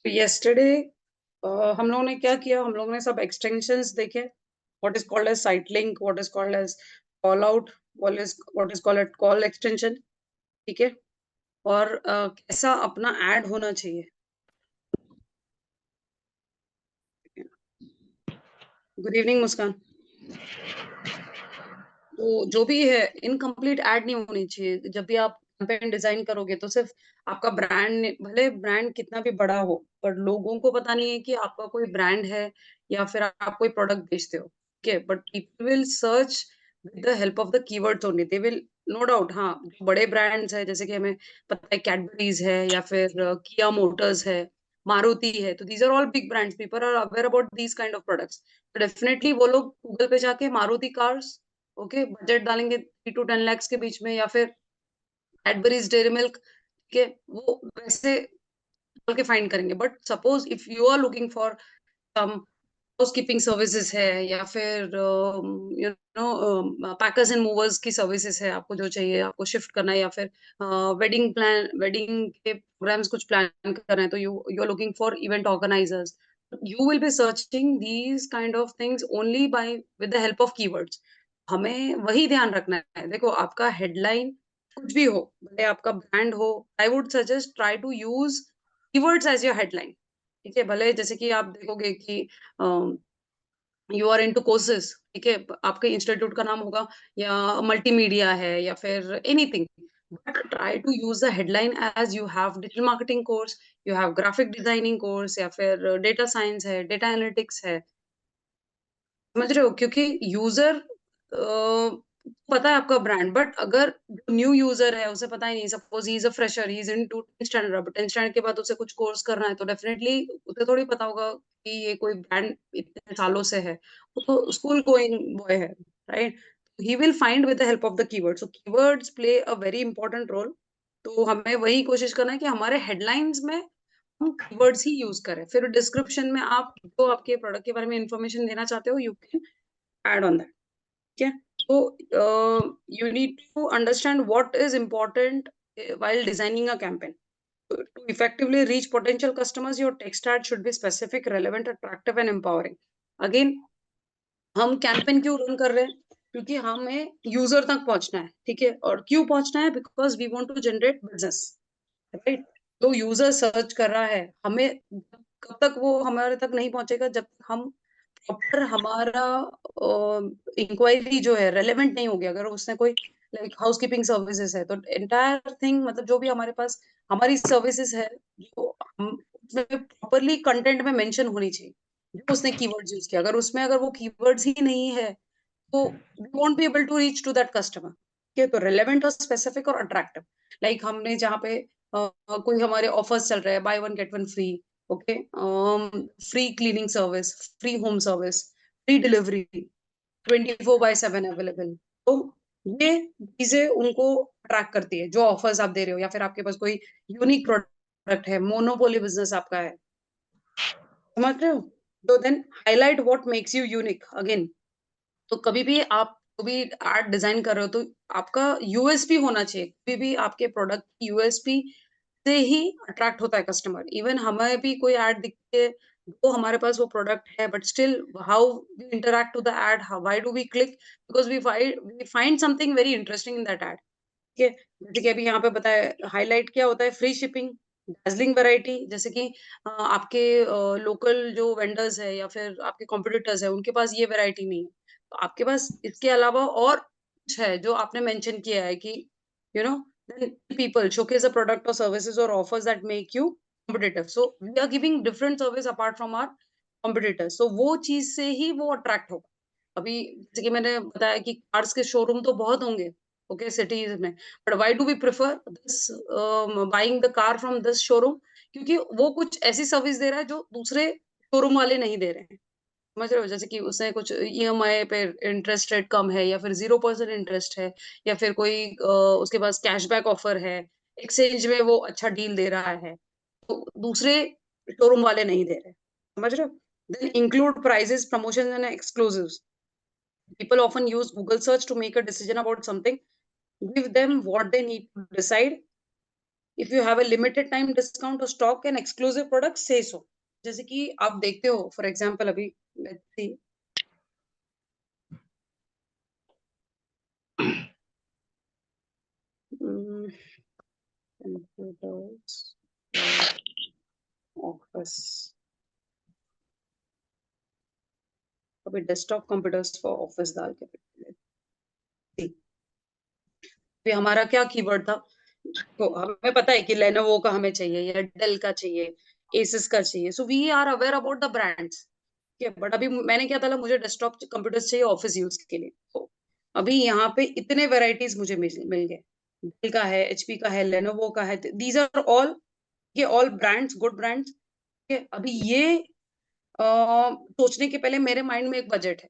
yesterday हम लोगों ने क्या किया, हम लोगों ने सब एक्सटेंशंस देखे. What is called as site link, what is called as call out, what is called at call extension. ठीक है. और कैसा अपना ऐड होना चाहिए. Good evening Muskan. तो जो भी है, इनकम्प्लीट ऐड नहीं होनी चाहिए. जब भी आप कैंपेन डिजाइन करोगे तो सिर्फ आपका ब्रांड, भले ब्रांड कितना भी बड़ा हो, पर लोगों को पता नहीं है कि आपका कोई ब्रांड है या फिर आप कोई प्रोडक्ट बेचते हो. ठीक है. But people will search with the help of the keywords only. They will, no doubt. हाँ, जो बड़े ब्रांड्स है, जैसे कि हमें पता है कैडबरीज है या फिर किया मोटर्स है, मारुति है, तो these are all big brands. People are aware about these kind of products. तो डेफिनेटली वो लोग गूगल पे जाके मारुति कार्स, ओके, बजट डालेंगे 3 to 10 lakhs के बीच में, या फिर कैडबरीज डेयरी मिल्क के, वो वैसे डाल के फाइंड करेंगे. But suppose if you are looking for some housekeeping services है, या फिर you know packers and movers की सर्विसेज है, आपको जो चाहिए, आपको शिफ्ट करना है, या फिर वेडिंग के प्रोग्राम्स कुछ प्लान कर रहे हैं, तो you are looking for event organisers. You will be searching these kind of things only by with the help of keywords. हमें वही ध्यान रखना है. देखो, आपका हेडलाइन कुछ भी हो, भले आपका ब्रांड हो, I would suggest try to use keywords as your headline. ठीक है. भले जैसे कि आप देखोगे कि यू आर इनटू कोर्सेज. ठीक है. आपके इंस्टीट्यूट का नाम होगा, या मल्टीमीडिया है, या फिर anything. But try to use the headline as you have digital marketing course, you have graphic designing course, या फिर डेटा साइंस है, डेटा एनालिटिक्स है. समझ रहे हो? क्योंकि यूजर पता है आपका ब्रांड, बट अगर जो न्यू यूजर है उसे पता ही नहीं. Suppose he is a fresher, he is in to 10th standard, अब 10th स्टैंडर्ड के बाद उसे कुछ कोर्स करना है, तो डेफिनेटली उसे थोड़ी पता होगा कि ये कोई ब्रांड इतने सालों से है. वो तो स्कूल गोइंग बॉय है, right. He will find with the help of the keyword. So keywords play a very important role. तो हमें वही कोशिश करना है कि हमारे हेडलाइंस में हम कीवर्ड्स ही यूज करें. फिर डिस्क्रिप्शन में आप जो आपके प्रोडक्ट के बारे में इंफॉर्मेशन देना चाहते हो, you can add on that. Okay. So you need to understand what is important while designing a campaign. To effectively reach potential customers, your text ad should be specific, relevant, attractive, and empowering. Again, हम campaign क्यों run कर रहे हैं? क्योंकि हमें user तक पहुंचना है. ठीक है. और क्यों पहुंचना है? Because we want to generate business, right. तो यूजर सर्च कर रहा है, हमें कब तक वो हमारे तक नहीं पहुंचेगा जब तक हम प्रॉपर हमारा इंक्वायरी जो है रेलेवेंट नहीं होगी. अगर उसने कोई लाइक हाउसकीपिंग सर्विसेज है, तो एंटायर थिंग, मतलब जो भी हमारे पास हमारी सर्विसेज है, जो हम उसमें प्रॉपरली कंटेंट में मेंशन होनी चाहिए, जो उसने कीवर्ड्स यूज किया. अगर उसमें अगर वो कीवर्ड्स ही नहीं है, तो we won't be able to reach to that customer. ठीक है. तो रेलेवेंट और स्पेसिफिक और अट्रैक्टिव. लाइक हमने जहाँ पे कोई हमारे ऑफर्स चल रहे हैं, by one get one free, okay, free cleaning service, free home service, free delivery, 24/7 available. तो ये चीजें उनको अट्रैक्ट करती है, जो ऑफर्स आप दे रहे हो, या फिर आपके पास कोई यूनिक प्रोडक्ट है, मोनोपोली बिजनेस आपका है. समझ रहे हो? तो then highlight what makes you unique. Again, तो कभी भी आप कभी एड डिजाइन कर रहे हो, तो आपका यूएसपी होना चाहिए. कभी भी आपके प्रोडक्ट की यूएसपी से ही अट्रैक्ट होता है कस्टमर. इवन हमें भी कोई ऐड दिखती है, वो हमारे पास वो प्रोडक्ट है, but still how we interact to the ad, why do we click? Because we find something very interesting in that ad. ठीक है. जैसे कि अभी यहाँ पे बताया, हाईलाइट क्या होता है? Free shipping, Darjeeling variety. जैसे कि आपके लोकल जो वेंडर्स है, या फिर आपके कॉम्पिटिटर्स है, उनके पास ये वैरायटी नहीं है, तो आपके पास इसके अलावा और कुछ है जो आपने मेंशन किया है कि you know people showcase the product or services or offers that make you competitive. So we are giving different service apart from our competitors. So वो चीज से ही वो अट्रैक्ट होगा. अभी जैसे कि मैंने बताया कि कार्स के शोरूम तो बहुत होंगे, ओके, सिटीज में. But why do we prefer this buying the car from this showroom? क्योंकि वो कुछ ऐसी सर्विस दे रहा है जो दूसरे शोरूम वाले नहीं दे रहे हैं. समझ रहे हो? जैसे कि उसने कुछ ईएमआई पे इंटरेस्ट रेट कम है, या फिर 0% इंटरेस्ट है, या फिर कोई उसके पास कैशबैक ऑफर है, एक्सचेंज में वो अच्छा डील दे रहा है, तो दूसरे शोरूम वाले नहीं दे रहे. समझ रहे हो? Then include prices, promotion and exclusives. People often use Google search to make a decision about something. Give them what they need to decide. If you have a limited time discount और stock and exclusive product से सो। जैसे कि आप देखते हो for example अभी let's see, computers office, अभी desktop computers for office डाल के देखते हैं। अभी हमारा क्या कीवर्ड था, तो हमें पता है कि लेनोवो का हमें चाहिए या डेल का चाहिए, एसिस का चाहिए, so we are aware about the brands. ठीक है, बट अभी मैंने क्या डाला, मुझे डेस्कटॉप कंप्यूटर्स चाहिए ऑफिस यूज के लिए, तो अभी यहाँ पे इतने वेराइटीज मुझे मिल गए। डेल का है, एचपी का है, लेनोवो का है, दीज आर ऑल, ये ऑल ब्रांड्स, गुड ब्रांड्स। ठीक है, अभी ये सोचने के पहले मेरे माइंड में एक बजट है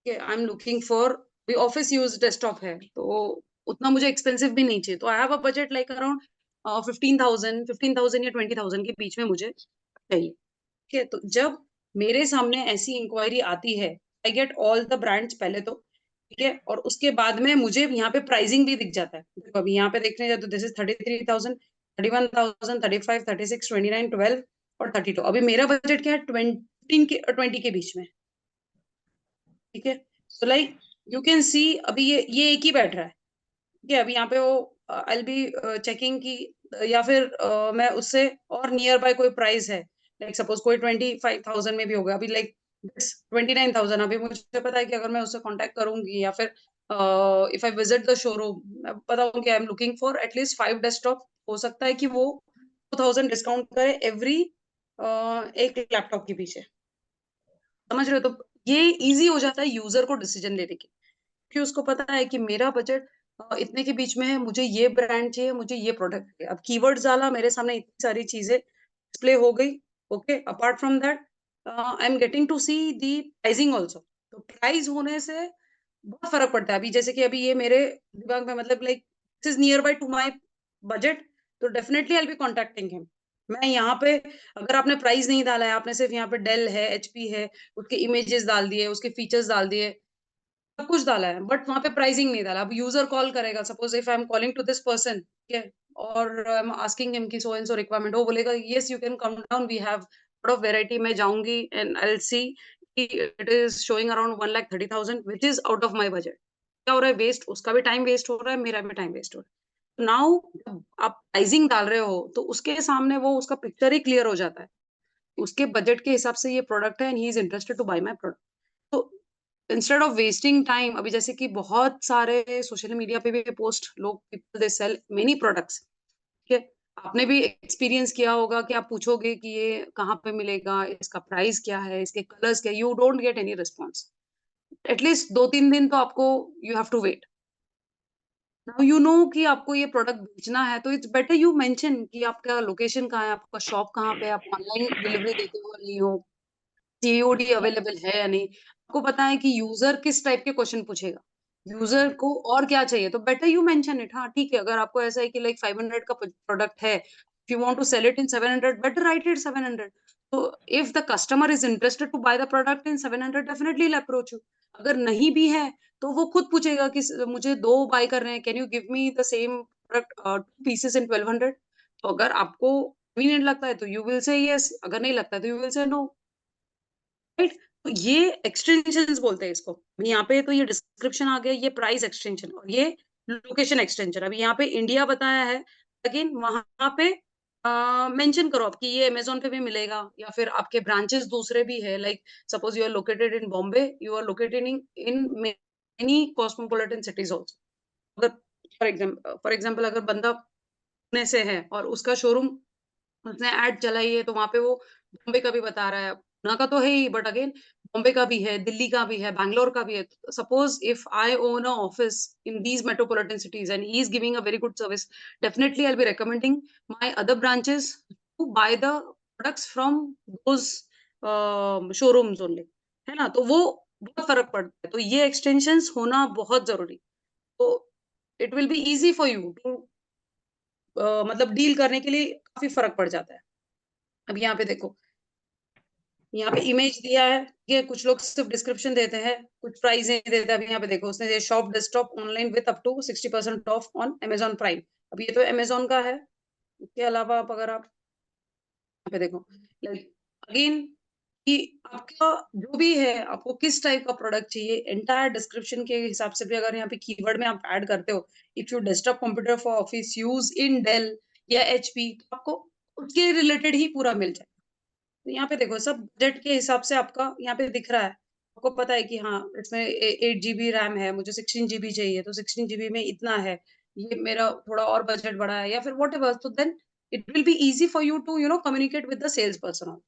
कि I am looking for, office use desktop है तो उतना मुझे एक्सपेंसिव भी नहीं चाहिए, तो आई have a budget like around 15,000 या 20,000 के बीच में मुझे चाहिए। ठीक है, तो जब मेरे सामने ऐसी इंक्वायरी आती है, I get all the brands पहले तो। ठीक है, और उसके बाद में मुझे यहाँ पे प्राइसिंग भी दिख जाता है। देखो अभी यहाँ पे देखने जाए तो दिस इज 33,000, 31,000, 35, 36, 29, 12 और 32। अभी मेरा बजट क्या है, 20 के बीच में। ठीक है, so like you can see अभी ये एक ही बैठ रहा है। ठीक है, अभी यहाँ पे वो आई बी चेकिंग की, या फिर मैं उससे और नियर बाय कोई प्राइस है, लाइक सपोज कोई 25,000 में भी होगा, अभी लाइक 29,000। अभी मुझे पता है कि अगर मैं उससे कांटेक्ट करूंगी या फिर if I visit the showroom, मैं बताऊंगी I am looking for at least 5 desktop, हो सकता है कि वो 2,000 डिस्काउंट करे एवरी एक लैपटॉप के पीछे। समझ रहे हो, तो ये इजी हो जाता है यूजर को डिसीजन लेने की, कि उसको पता है कि मेरा बजट इतने के बीच में है, मुझे ये ब्रांड चाहिए, मुझे ये प्रोडक्ट चाहिए। अब कीवर्ड्स डाला, मेरे सामने इतनी सारी चीजें डिस्प्ले हो गई। Okay, apart from that I am getting to see the pricing also. तो प्राइस होने से बहुत फर्क पड़ता है। अभी जैसे कि अभी ये मेरे दिमाग में मतलब like this is near by to my budget, तो definitely I be contacting him. मैं यहाँ पे, अगर आपने प्राइस नहीं डाला है, आपने सिर्फ यहाँ पे डेल है, एचपी है, उसके इमेजेस डाल दिए, उसके फीचर्स डाल दिए, सब कुछ डाला है, बट वहां पे प्राइसिंग नहीं डाला। अब यूजर कॉल करेगा, suppose if I am calling to this person, ठीक है, और आई एम आस्किंग हिम की सो एंड सो रिक्वायरमेंट, वो बोलेगा yes you can come down, we have lot of variety. मैं जाऊंगी and I will see it is showing around 1,30,000 which is out of my budget. क्या हो रहा है, waste, उसका भी टाइम वेस्ट हो रहा है, मेरा भी टाइम वेस्ट हो रहा है। नाउ जब आप प्राइसिंग डाल रहे हो तो उसके सामने वो उसका पिक्चर ही क्लियर हो जाता है, उसके बजट के हिसाब से ये प्रोडक्ट है and he is interested to buy my product. तो इंस्टेड ऑफ वेस्टिंग टाइम, अभी जैसे कि बहुत सारे सोशल मीडिया पे भी पोस्ट, लोग people they cell many products. ठीक है, आपने भी एक्सपीरियंस किया होगा कि आप पूछोगे कि ये कहाँ पे मिलेगा, इसका प्राइस क्या है, इसके कलर्स क्या, you don't get any response. At least 2-3 दिन तो आपको you have to wait. Now you know कि आपको ये प्रोडक्ट बेचना है, तो इट्स बेटर यू मेंशन कि आपका लोकेशन कहाँ है, आपका शॉप कहाँ पे है, आप ऑनलाइन डिलीवरी देते हो या नहीं हो, सीओडी अवेलेबल है या नहीं। आपको पता है कि यूजर किस टाइप के क्वेश्चन पूछेगा, यूजर को और क्या चाहिए, तो बेटर यू मेंशन इट। हाँ ठीक है, अगर आपको ऐसा है कि लाइक 500 का प्रोडक्ट है, if you want to sell it in 700, better write it 700। तो if the customer is interested to buy the product in 700, definitely approach you. अगर नहीं भी है तो वो खुद पूछेगा कि मुझे दो बाय कर रहे हैं, can you give me the same product, two pieces in 1200। तो अगर आपको कन्वीनियंट लगता है तो यू विल से यस, अगर नहीं लगता है तो you will say no. Right, तो ये एक्सटेंशंस बोलते हैं इसको। अभी यहाँ पे तो ये डिस्क्रिप्शन आ गया, ये प्राइस एक्सटेंशन और ये लोकेशन एक्सटेंशन। अभी यहाँ पे इंडिया बताया है, लेकिन वहां पे मेंशन करो आपकी ये अमेजोन पे भी मिलेगा, या फिर आपके ब्रांचेस दूसरे भी है, like suppose you are located in Bombay, you are located in many cosmopolitan cities also. अगर फॉर एग्जाम्पल अगर बंदा पुणे से है और उसका शोरूम, उसने ऐड चलाई है, तो वहां पे वो बॉम्बे का भी बता रहा है, पुणे का तो है ही, बट अगेन बॉम्बे का भी है, दिल्ली का भी है, बैंगलोर का भी है। Suppose if I own a office in these metropolitan cities and he is giving a very good service, definitely I be recommending my other branches to buy the products from those showrooms only. है ना, तो वो बहुत फर्क पड़ता है, तो ये एक्सटेंशंस होना बहुत जरूरी। तो it will be easy for you to मतलब डील करने के लिए काफी फर्क पड़ जाता है। अब यहाँ पे देखो, यहाँ पे इमेज दिया है, ये कुछ लोग सिर्फ डिस्क्रिप्शन देते हैं, कुछ प्राइस नहीं देते। अभी यहाँ पे देखो, उसने shop desktop online with up to 60% off on Amazon Prime. अब ये तो अमेजॉन का है, उसके अलावा आप अगर आप यहाँ पे देखो, लाइक अगेन, कि आपका जो भी है, आपको किस टाइप का प्रोडक्ट चाहिए, एंटायर डिस्क्रिप्शन के हिसाब से भी अगर यहाँ पे कीवर्ड में आप ऐड करते हो, if you desktop computer for office use in Dell या एचपी, तो आपको उसके रिलेटेड ही पूरा मिल जाए। तो यहाँ पे देखो, सब बजट के हिसाब से आपका यहाँ पे दिख रहा है। आपको पता है कि हाँ, इसमें 8 GB रैम है, मुझे 16 GB चाहिए, तो 16 GB में इतना है, ये मेरा थोड़ा और बजट बढ़ा है, या फिर वॉट एवर, तो then it will be easy for you to communicate with the sales person.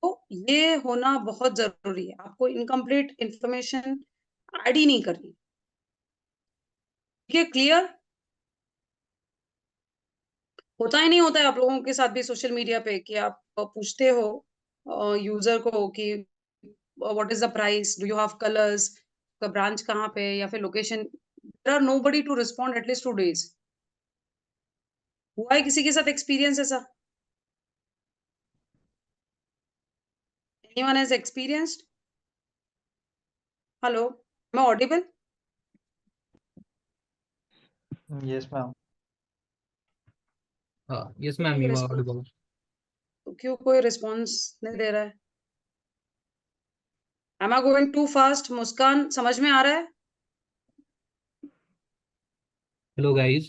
तो ये होना बहुत जरूरी है, आपको इनकम्प्लीट इंफॉर्मेशन ऐड ही नहीं करनी। ठीक है, क्लियर? होता ही नहीं होता है आप लोगों के साथ भी सोशल मीडिया पे कि आप पूछते हो यूजर को कि what is the price, do you have colours, का ब्रांच कहाँ पे, या फिर location, there are nobody to respond at least 2 days। हुआ है किसी के साथ एक्सपीरियंस ऐसा? Anyone has experienced? हेलो, मैं ऑडिबल? Yes, ma'am. Yes, क्यों ma'am, कोई you are रिस्पॉन्स, audible. तो क्यों कोई रिस्पॉन्स नहीं दे रहा है? Am I going too fast? Muskaan, समझ में आ रहा है? Hello, guys.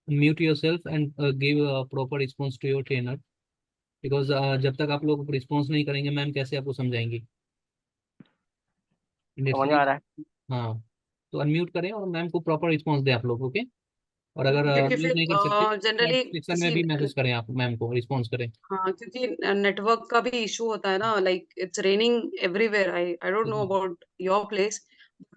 Mute yourself and give a proper response to your trainer because जब तक आप लोग रिस्पॉन्स नहीं करेंगे मैम कैसे आपको समझाएंगी? समझ में आ Immediately- रहा है। हाँ, तो अनम्यूट करें और मैम को प्रॉपर रिस्पॉन्स दें आप लोग, ओके? और अगर क्योंकि अनम्यूट फिर नहीं कर सकते जनरली चैट सेक्शन में किसी, भी मैसेज करें, आप मैम को रिस्पॉन्स करें। हाँ, क्योंकि नेटवर्क का भी इशू होता है ना, like it's raining everywhere. I don't know about your place,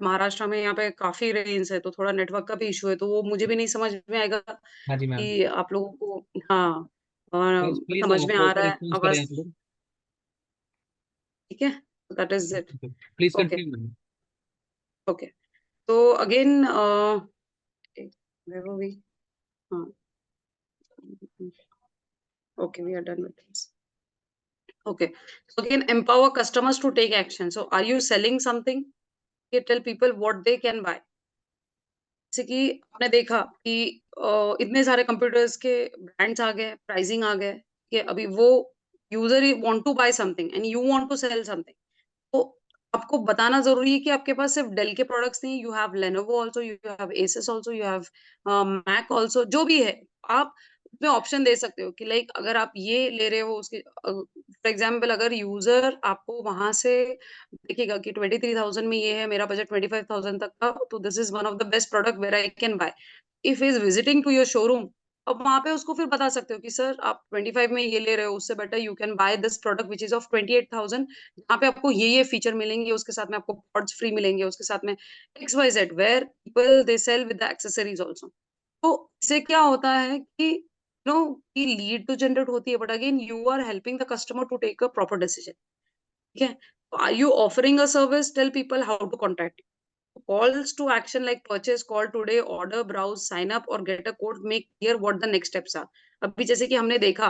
Maharashtra में यहाँ पे काफी रेन्स है, तो थोड़ा नेटवर्क का भी इशू है, तो वो मुझे भी नहीं समझ में आएगा हाँ जी मैम, कि आप लोगों को, हाँ, प्लीज समझ में आ प्रॉपर रहा है रिस्पॉन्स करें आवाज? आप लोग। ठीक है, that is it. Please okay, continue ma'am. Okay, तो अगेन, where were we? हाँ, okay, we are done with this. Okay, so again, empower customers to take action. So are you selling something? You tell people what they can buy. जैसे कि आपने देखा कि इतने सारे computers के brands आ गए, प्राइसिंग आ गए, कि अभी वो user want to buy something and you want to sell something, तो आपको बताना जरूरी है कि आपके पास सिर्फ डेल के प्रोडक्ट्स नहीं, you have Lenovo also, you have Asus also, you have Mac also, जो भी है आप उसमें ऑप्शन दे सकते हो कि लाइक अगर आप ये ले रहे हो, उसके फॉर एग्जाम्पल अगर यूजर आपको वहां से देखिएगा कि 23,000 में ये है, मेरा बजट 25,000 तक का, तो this is one of the best product where I can buy, if is visiting to your showroom, अब वहां पे उसको फिर बता सकते हो कि सर आप 25 में ये ले रहे हो, उससे better you can by this product which is of 28,000, यहाँ पे आपको ये फीचर मिलेंगे, उसके साथ में आपको पॉड्स फ्री मिलेंगे, उसके साथ में X Y Z, where people they sell with the accessories also. तो इससे क्या होता है कि नो, की लीड तो जनरेट होती है, but again you are helping the customer to take a proper decision. ठीक है, तो are you offering a service, tell people how to contact. Calls to action like purchase, call today, order, browse, sign up or get a code, make clear what the next steps are। अभी जैसे कि हमने देखा,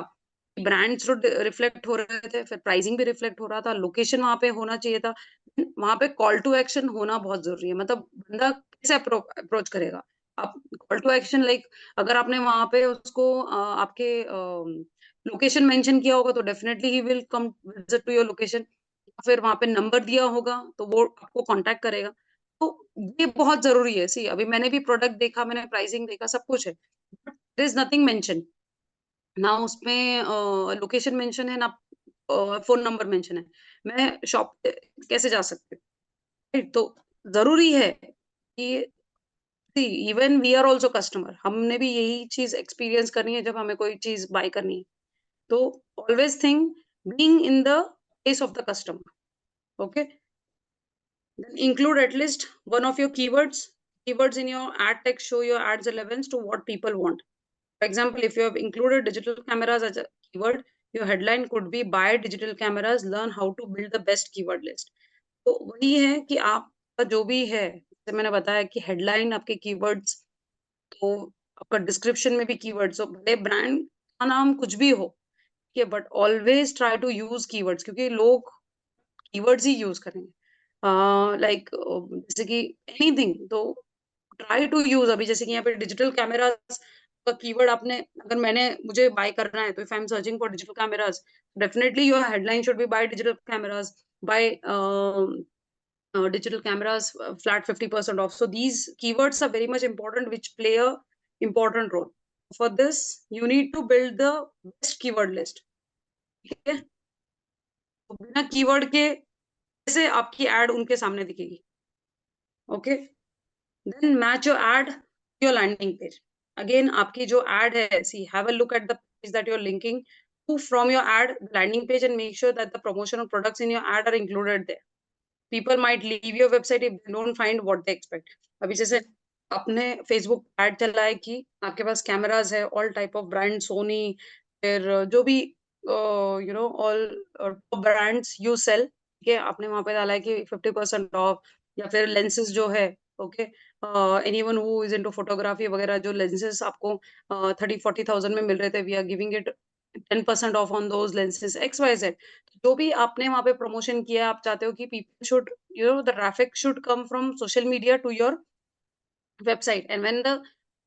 brands तो reflect हो रहे थे, फिर प्राइसिंग भी रिफ्लेक्ट हो रहा था, लोकेशन वहां पे होना चाहिए था, वहां पे कॉल टू एक्शन होना बहुत जरूरी है। मतलब बंदा कैसे अप्रोच करेगा, आप कॉल टू एक्शन लाइक अगर आपने वहां पे उसको आपके लोकेशन मेंशन किया होगा, तो definitely he will come visit to your location, फिर वहां पे नंबर दिया होगा तो वो आपको कांटेक्ट करेगा। तो ये बहुत जरूरी है। सी, अभी मैंने भी प्रोडक्ट देखा, मैंने प्राइसिंग देखा, सब कुछ है, देयर इज नथिंग मेंशन, ना उसमें लोकेशन मेंशन है, ना फोन नंबर मेंशन है, मैं शॉप कैसे जा सकती हूँ? right? तो जरूरी है कि see, even we are also customer, हमने भी यही चीज एक्सपीरियंस करनी है जब हमें कोई चीज बाय करनी है, तो always think being in the place of the customer. Okay, then include at least one of your keywords in your ad text, show your ads relevance to what people want. For example, if you have included digital cameras as a keyword, your headline could be buy digital cameras, learn how to build the best keyword list। तो वही है कि आपका जो भी है, जैसे मैंने बताया कि हेडलाइन आपके कीवर्ड्स, तो आपका डिस्क्रिप्शन में भी कीवर्ड्स हो, भले ब्रांड का नाम कुछ भी हो, ठीक है, but always try to use keywords, क्योंकि लोग कीवर्ड्स ही यूज करेंगे, लाइक जैसे कि एनीथिंग, तो ट्राई टू यूज, अभी जैसे कि यहाँ पे डिजिटल कैमरास कीवर्ड आपने, अगर मुझे बाय करना है, तो if I am searching for digital cameras, definitely your headline should be buy digital cameras, buy digital cameras, flat 50% off. So these keywords are very much important, which play a important role. For this, you need to build the best keyword list. ठीक है, तो बिना keyword के कैसे आपकी add उनके सामने दिखेगी? Okay, then match your ad your landing page. Again आपकी जो एड है, see have a look at the page that you are linking to from your ad landing page, and make sure that the promotional products in your ad are included there. People might leave your website if they don't find what they expect. अभी जैसे आपने Facebook ad चला है कि आपके पास cameras है, all type of brand, Sony, फिर जो भी ऑल ब्रांड्स यू सेल, ठीक है, आपने वहां पे डाला है कि 50% ऑफ, या फिर लेंसेज जो है, okay, anyone who is into photography वगैरह, जो लेंसेज आपको 30-40 थाउजेंड में मिल रहे थे, we are giving it 10% off on those lenses XYZ. जो भी आपने वहां पे प्रमोशन किया है, आप चाहते हो कि people should, the traffic should come from social media to your website, and when the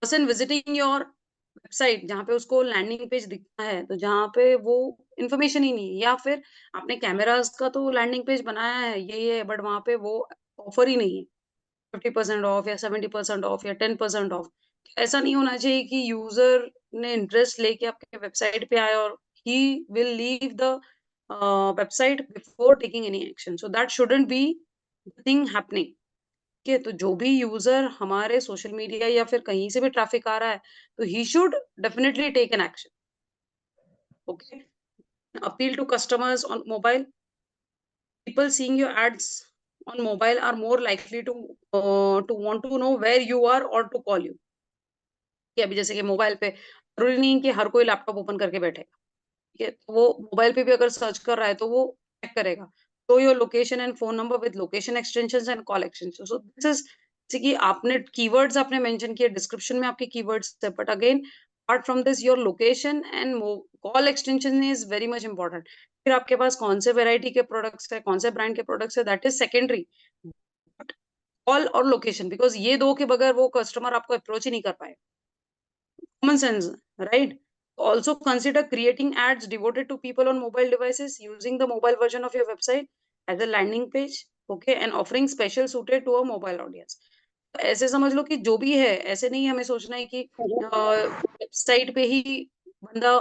person visiting your website, जहाँ पे उसको लैंडिंग पेज दिखता है, तो जहाँ पे वो इन्फॉर्मेशन ही नहीं है, या फिर आपने कैमराज का तो लैंडिंग पेज बनाया है, ये है, बट वहां पे वो ऑफर ही नहीं है, 50% ऑफ या 70% ऑफ या 10% ऑफ. ऐसा नहीं होना चाहिए कि यूजर ने इंटरेस्ट लेके आपके वेबसाइट पे आए और he will leave the website before taking any action. So that shouldn't be thing happening. ठीक है, तो जो भी यूजर हमारे सोशल मीडिया या फिर कहीं से भी ट्रैफिक आ रहा है, तो he should definitely take an action. Okay, appeal to customers on mobile. People seeing your ads on mobile are more likely to want to know where you are or to call you. कि अभी जैसे कि mobile पे जरूरी नहीं कि हर कोई laptop open करके बैठेगा, ठीक है, तो वो मोबाइल पे भी अगर सर्च कर रहा है तो वो चेक करेगा, तो your location and phone number with location extensions and call extension. So this is, जैसे कि आपने कीवर्ड्स आपने मेंशन किए, डिस्क्रिप्शन में आपके कीवर्ड्स है, but again apart from this your location and call extension is very much important. फिर आपके पास कौन से वेराइटी के प्रोडक्ट्स है, कौन से ब्रांड के प्रोडक्ट्स है, दैट इज सेकेंडरी. कॉल और लोकेशन, बिकॉज ये दो के बगैर वो कस्टमर आपको अप्रोच ही नहीं कर पाए. Common sense, right? Also consider creating ads devoted to people on mobile devices using the mobile version of your website as a landing page, okay, and offering special suited to a mobile audience. तो ऐसे समझ लो कि जो भी है, ऐसे नहीं हमें सोचना है कि वेबसाइट पे ही बंदा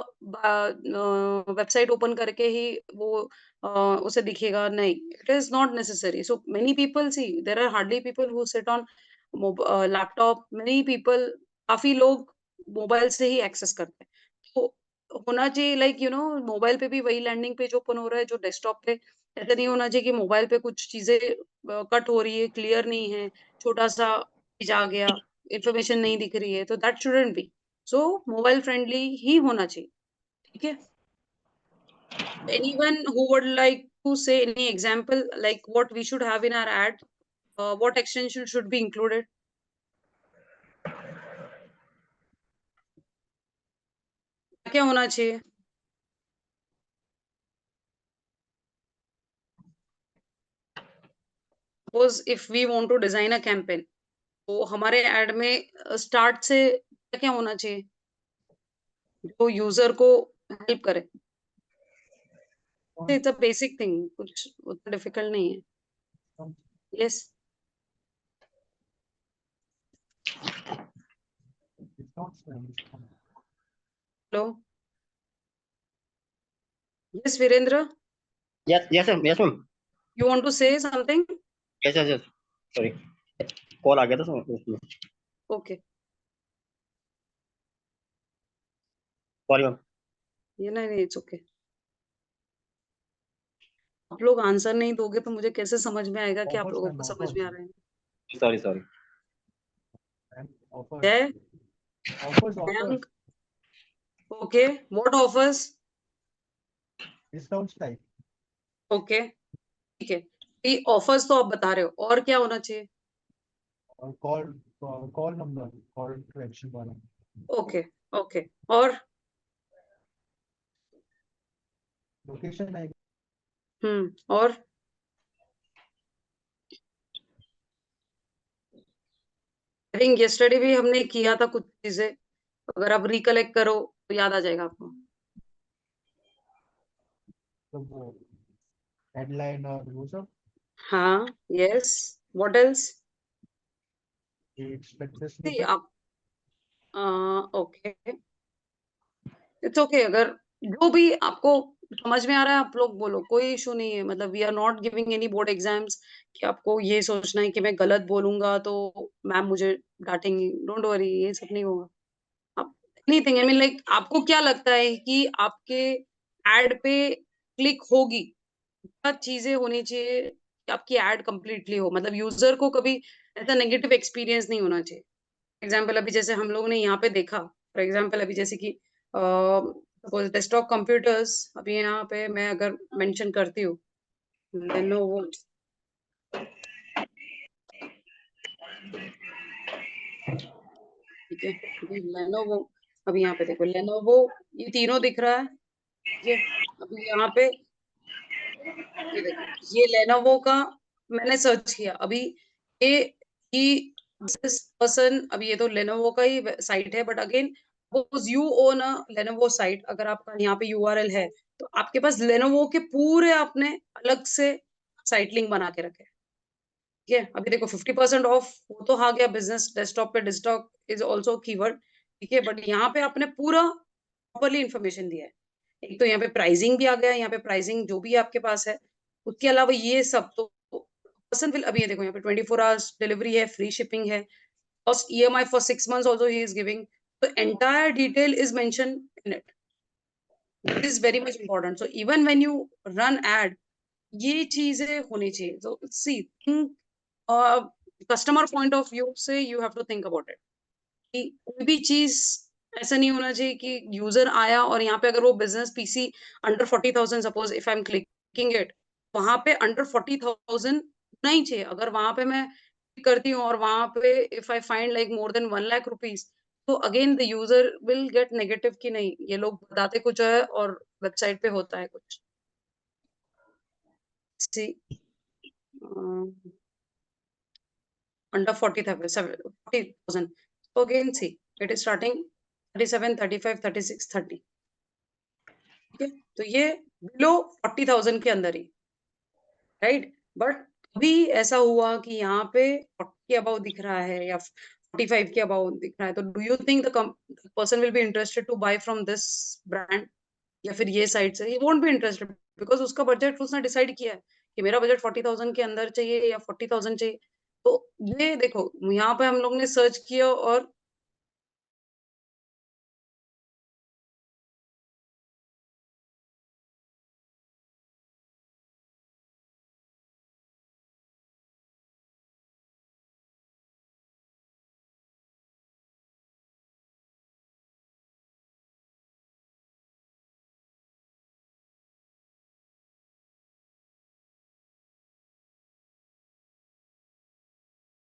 वेबसाइट ओपन करके ही वो उसे दिखेगा, नहीं, it is not necessary. So many people, see there are hardly people who sit on laptop. Many people, काफी लोग मोबाइल से ही एक्सेस करते हैं. तो होना चाहिए लाइक मोबाइल पे भी वही लैंडिंग पेज ओपन हो रहा है जो डेस्कटॉप पे. ऐसा नहीं होना चाहिए कि मोबाइल पे कुछ चीजें कट हो रही है, क्लियर नहीं है, छोटा सा पेज आ गया, इंफॉर्मेशन नहीं दिख रही है, तो that shouldn't be. So mobile friendly ही होना चाहिए. ठीक है, anyone who would like to say any example like what we should have in our ad, what extension should be included? क्या होना चाहिए? Suppose if we want to design a campaign, तो हमारे एड में स्टार्ट से क्या क्या होना चाहिए जो यूजर को हेल्प करे? इट्स अ बेसिक थिंग, कुछ उतना डिफिकल्ट नहीं है. Yes, hello, yes Virendra, Yes, yes, ma'am. Yes, ma'am. You want to say something? Yes, yes, yes. Sorry. Call आ गया था उसमें. Okay, sorry ma'am. ये नहीं, इट्स ओके. आप लोग आंसर नहीं दोगे तो मुझे कैसे समझ में आएगा कि आप लोगों को समझ में आ रहा है? Sorry sorry. Jay, Mayank, okay, what offers? Discounts type. Okay, ठीक है, ये ऑफर्स तो आप बता रहे हो, और क्या होना चाहिए? और call number, call to action वाला. ओके, ओके, और? Location type. और? आई थिंक यस्टरडे भी हमने किया था कुछ चीजें, अगर आप रिकलेक्ट करो तो याद आ जाएगा आपको। तो वो हेडलाइन और वो सब हाँ, yes, what else? Expected see snippet. आप, ओके, इट्स ओके। अगर जो भी आपको समझ में आ रहा है आप लोग बोलो, कोई इशू नहीं है। मतलब we are not giving any board exams कि आपको ये सोचना है कि मैं गलत बोलूंगा तो मैम मुझे डांटेंगी। डोंट वरी, ये सब नहीं होगा। आप एनीथिंग, आई मीन लाइक, आपको क्या लगता है कि आपके एड पे क्लिक होगी, क्या चीजें होनी चाहिए कि आपकी एड कंप्लीटली हो, मतलब यूजर को कभी ऐसा नेगेटिव एक्सपीरियंस नहीं होना चाहिए। एग्जाम्पल अभी जैसे हम लोग ने यहाँ पे देखा, फॉर एग्जाम्पल अभी जैसे कि सपोज डेस्कटॉप कंप्यूटर्स, अभी यहाँ पे मैं अगर मेंशन करती हूँ लेनोवो, ठीक है, अभी लेनोवो, अभी यहाँ पे देखो लेनोवो, ये तीनों दिख रहा है, ठीक है। अभी यहाँ पे ये देखो, ये लेनोवो का मैंने सर्च किया अभी, ये ही दिस पर्सन, अभी ये तो लेनोवो का ही साइट है, but again suppose you own a Lenovo site, अगर आपका यहाँ पे यूआरएल है तो आपके पास लेनोवो के पूरे आपने अलग से साइट लिंक बना के रखे, ठीक है। अभी देखो 50% ऑफ, वो तो आ गया बिजनेस डेस्कटॉप पे, डेस्कटॉप इज ऑल्सो कीवर्ड, ठीक है, बट यहाँ पे आपने पूरा प्रॉपरली इंफॉर्मेशन दिया है। एक तो यहाँ पे प्राइसिंग भी आ गया, यहाँ पे प्राइसिंग जो भी आपके पास है, उसके अलावा ये सब तो पर्सन विल, अभी ये देखो यहाँ पे 24 आवर्स डिलीवरी है, फ्री शिपिंग है, cost EMI for 6 months also he is giving. So entire detail is mentioned in it. This is very much important. So even when you run ad, ये चीजें होनी चाहिए। So see, think customer point of view से you have to think about it, कि कोई भी चीज ऐसा नहीं होना चाहिए कि यूजर आया और यहाँ पे अगर वो business PC under 40,000, suppose if I M clicking it, वहां पे अंडर 40,000 नहीं चाहिए। अगर वहां पे मैं click करती हूँ और वहां पे if I find like more than 1 lakh rupees, तो again the user will get negative कि नहीं, ये लोग बताते कुछ है और वेबसाइट पे होता है कुछ। सी under 40,000. So again, see, it is starting 37, 35, 36, 30. ठीक है, तो ये बिलो 40,000 के अंदर ही, राइट। बट अभी ऐसा हुआ कि यहाँ पे 40 के अबाउ दिख रहा है या 45 के अबाउ दिख रहा है, तो do you think the person will be interested to buy from this brand, या फिर ये साइट से? He won't be interested, because उसका बजट उसने डिसाइड किया है कि मेरा बजट 40,000 के अंदर चाहिए या 40,000 चाहिए। तो ये देखो, यहाँ पे हम लोग ने सर्च किया और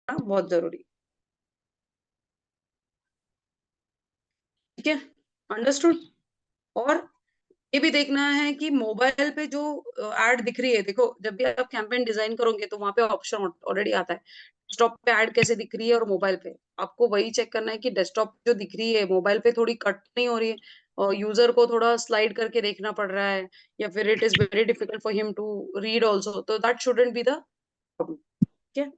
बहुत जरूरी, ठीक है, अंडरस्टूड। और ये भी देखना है कि मोबाइल पे जो एड दिख रही है, देखो जब भी आप कैंपेन डिजाइन करोगे तो वहां पे ऑप्शन ऑलरेडी आता है डेस्कटॉप पे एड कैसे दिख रही है और मोबाइल पे। आपको वही चेक करना है कि डेस्कटॉप जो दिख रही है मोबाइल पे थोड़ी कट नहीं हो रही है, और यूजर को थोड़ा स्लाइड करके देखना पड़ रहा है, या फिर it is very difficult for him to read also, तो that shouldn't be the problem, ठीक है।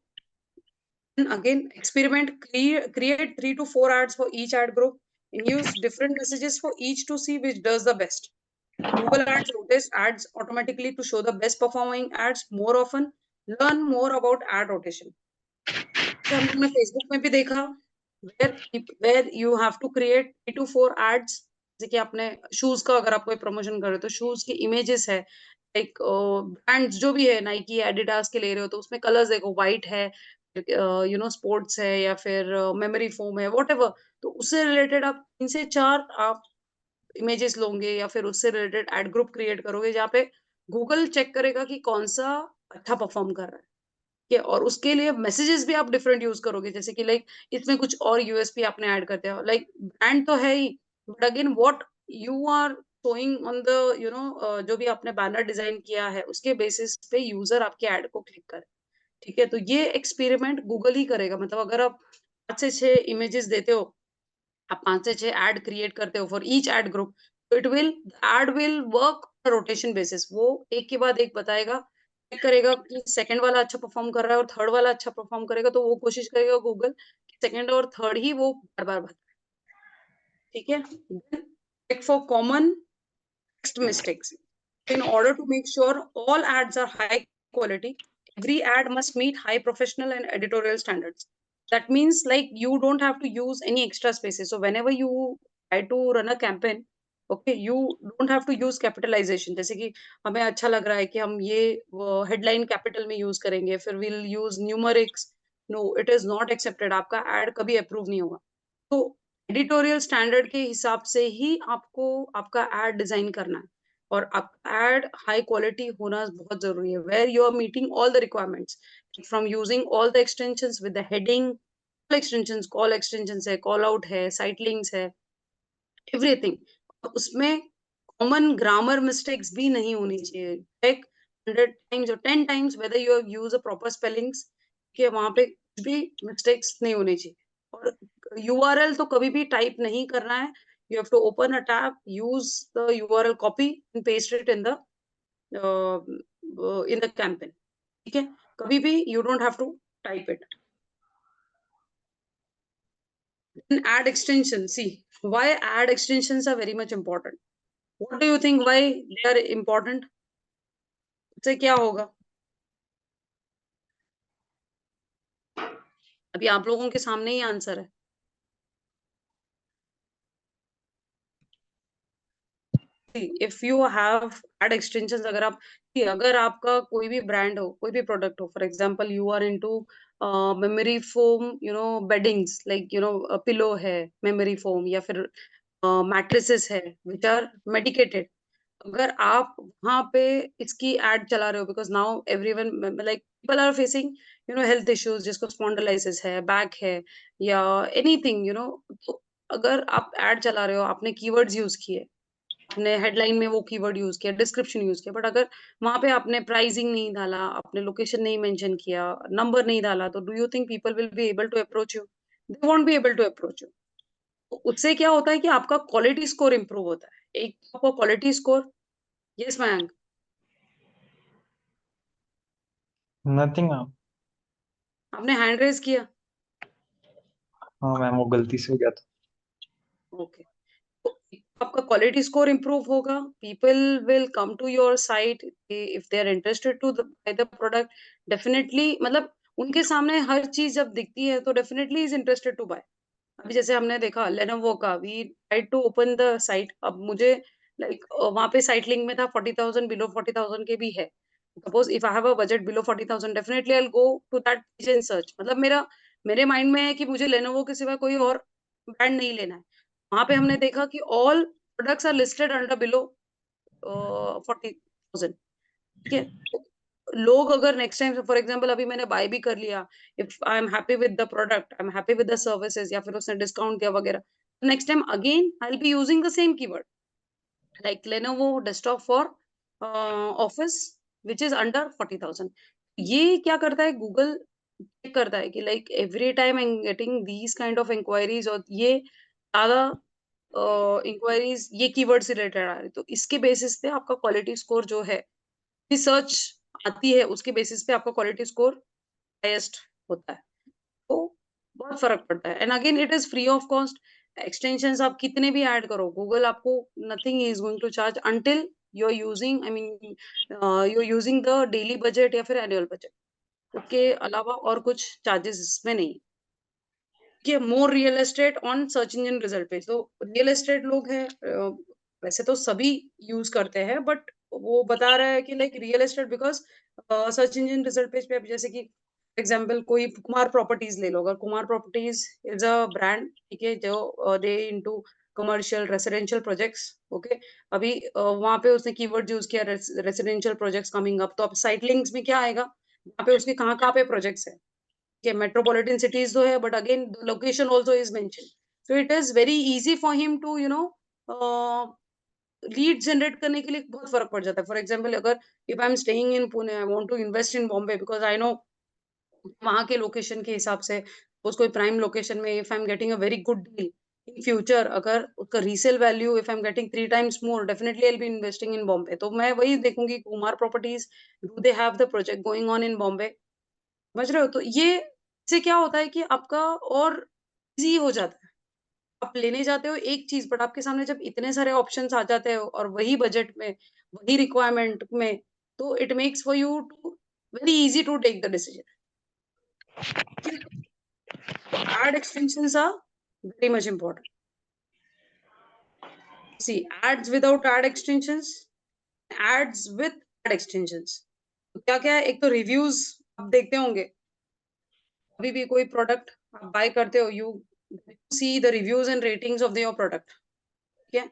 And again, experiment, create 3 to 4 ads for each ad group and use different messages for each to see which does the best. Google Ads rotates ads automatically to show the best performing ads more often. Learn more about ad rotation. तो हम लोग ने Facebook में भी देखा, where you have to create 3 to 4 ads, जैसे कि आपने शूज का, अगर आप कोई प्रमोशन कर रहे हो तो शूज की इमेजेस है, लाइक ब्रांड्स जो भी है, नाइकी एडिडास के ले रहे हो तो उसमें कलर्स देखो, व्हाइट है, स्पोर्ट्स है, या फिर मेमोरी फोम है, वॉट एवर, तो उससे रिलेटेड आप 3 से 4 आप इमेजेस लोगे, या फिर उससे रिलेटेड एड ग्रुप क्रिएट करोगे जहाँ पे गूगल चेक करेगा कि कौन सा अच्छा परफॉर्म कर रहा है, ठीक है। और उसके लिए मैसेजेस भी आप डिफरेंट यूज करोगे, जैसे कि लाइक इसमें कुछ और यूएसपी आपने ऐड करते हो, लाइक ब्रांड तो है ही, but again what you are showing on the जो भी आपने बैनर डिजाइन किया है उसके बेसिस पे यूजर आपके ऐड को क्लिक करे, ठीक है। तो ये एक्सपेरिमेंट गूगल ही करेगा, मतलब अगर आप 5 से 6 इमेजेस देते हो आप 5 से 6 ऐड क्रिएट करते हो फॉर ईच ऐड ग्रुप, तो add will work rotation basis. वो एक के बाद एक बताएगा, चेक करेगा कि सेकंड वाला अच्छा परफॉर्म कर रहा है और थर्ड वाला अच्छा परफॉर्म करेगा, तो वो कोशिश करेगा गूगल सेकंड और थर्ड ही वो बार बार बताए। ठीक है, check for common text mistakes. In order to make sure all ads are high quality, every ad must meet high professional and editorial standards. That means like you don't have to use any extra spaces. So whenever you try to run a campaign, okay, you don't have to use capitalization. जैसे कि हमें अच्छा लग रहा है कि हम ये headline capital में use करेंगे, फिर we'll use numerics. No, it is not accepted. आपका ad कभी approve नहीं होगा। तो एडिटोरियल स्टैंडर्ड के हिसाब से ही आपको आपका एड डिजाइन करना है, और एड हाई क्वालिटी होना बहुत जरूरी है, where you are meeting all the requirements from using all the extensions with the heading, extensions, call extensions है, कॉल आउट है, साइट लिंक्स है, एवरीथिंग। उसमें कॉमन ग्रामर मिस्टेक्स भी नहीं होनी चाहिए। चेक 100 टाइम्स और 10 times whether you have used a proper spellings, कि वहां पे कुछ भी मिस्टेक्स नहीं होनी चाहिए। और यूआरएल तो कभी भी टाइप नहीं करना है, you have to open a tab, use the URL copy and paste it in the campaign. ठीक है, कभी भी you don't have to type it. Then ad extension, see why ad extensions are very much important. What do you think why they are important? उससे क्या होगा? अभी आप लोगों के सामने ही आंसर है। If you have ad extensions, अगर आपका कोई भी ब्रांड हो, कोई भी प्रोडक्ट हो, for example you are into memory foam, beddings, like pillow है मेमोरी फोम, या फिर मैट्रेसेस है विच आर मेडिकेटेड, अगर आप वहां पे इसकी एड चला रहे हो, because now everyone like people are facing health issues, जिसको स्पॉन्डिलाइसिस है, बैक है, या एनीथिंग, तो अगर आप एड चला रहे हो, आपने कीवर्ड्स यूज किए, आपने हेडलाइन में वो कीवर्ड यूज किया, डिस्क्रिप्शन यूज किया, बट अगर वहां पे आपने प्राइसिंग नहीं डाला, आपने लोकेशन नहीं मेंशन किया, नंबर नहीं डाला, तो do you think people will be able to approach you? They won't be able to approach you. उससे क्या होता है कि आपका क्वालिटी स्कोर इंप्रूव होता है। एक आपका quality score, yes Mayank? Nothing ma'am. आपने हैंड रेज किया? हाँ मैम, वो गलती से हो गया था। ओके, आपका क्वालिटी स्कोर इंप्रूव होगा, people will come to your site if they are interested to buy the product. Definitely, मतलब उनके सामने हर चीज जब दिखती है तो definitely is interested to buy. अभी जैसे हमने देखा लेनोवो का, we tried to open the site, अब मुझे लाइक वहां पे साइट लिंक में था 40,000, बिलो 40,000 के भी है। Suppose if I have a budget below 40,000, definitely I will go to that page and search. मतलब मेरे माइंड में है कि मुझे लेनोवो के सिवा कोई और ब्रांड नहीं लेना है। वहां पे हमने देखा कि all products are listed under below 40,000। ठीक है, लोग अगर नेक्स्ट टाइम, फॉर एग्जांपल अभी मैंने बाय भी कर लिया, if I am happy with the product, I am happy with the services, या फिर उसने डिस्काउंट दिया वगैरह, next time again I will be using the same keyword like Lenovo desktop for office which is under 40,000। ये क्या करता है, Google check करता है कि like every time I am getting these kind of inquiries, और ये ज्यादा इंक्वायरीज ये कीवर्ड से रिलेटेड आ रही, तो इसके बेसिस पे आपका क्वालिटी स्कोर जो है, रिसर्च आती है उसके बेसिस पे आपका क्वालिटी स्कोर हाईएस्ट होता है। तो बहुत फर्क पड़ता है, and again it is free of cost. Extensions आप कितने भी ऐड करो, गूगल आपको nothing is going to charge until you are using, I mean you are using the daily budget या फिर एनुअल बजट। उसके अलावा और कुछ चार्जेस इसमें नहीं। कि more real estate on search engine result page, तो रियल एस्टेट लोग हैं, वैसे तो सभी यूज करते हैं, बट वो बता रहा है कि like real estate because search engine result page पे, जैसे कि एग्जांपल कोई कुमार प्रॉपर्टीज ले लो, अगर Kumar properties is a brand, ठीक है, जो they into commercial residential projects, okay, अभी वहां पे उसने कीवर्ड यूज किया रेसिडेंशियल प्रोजेक्ट्स कमिंग अप, तो अब साइट लिंक्स में क्या आएगा, वहां पे उसके कहाँ पे प्रोजेक्ट्स है, okay, metropolitan cities तो है, but again the location also is mentioned, so it is very easy for him to lead generate करने के लिए बहुत फर्क पड़ जाता है। फॉर एग्जाम्पल, अगर if I am staying in Pune, I want to invest in Bombay, because I know वहां के लोकेशन के हिसाब से, उस कोई प्राइम लोकेशन में if I am getting a very good deal, in future अगर उसका resale value if I am getting 3 times more, definitely I will be investing इन बॉम्बे। तो मैं वही देखूंगी Kumar properties, do they have the project going on in Bombay, समझ रहे हो? तो ये से क्या होता है कि आपका और इजी हो जाता है। आप लेने जाते हो एक चीज, बट आपके सामने जब इतने सारे ऑप्शंस आ जाते हैं और वही बजट में, वही रिक्वायरमेंट में, तो it makes for you to very easy to take the decision. Ad extensions are very much important. See, ads without ad extensions, ads with ad extensions. क्या क्या है? एक तो रिव्यूज आप देखते होंगे, अभी भी कोई प्रोडक्ट आप बाय करते हो, you see the reviews and ratings of your product, ठीक है?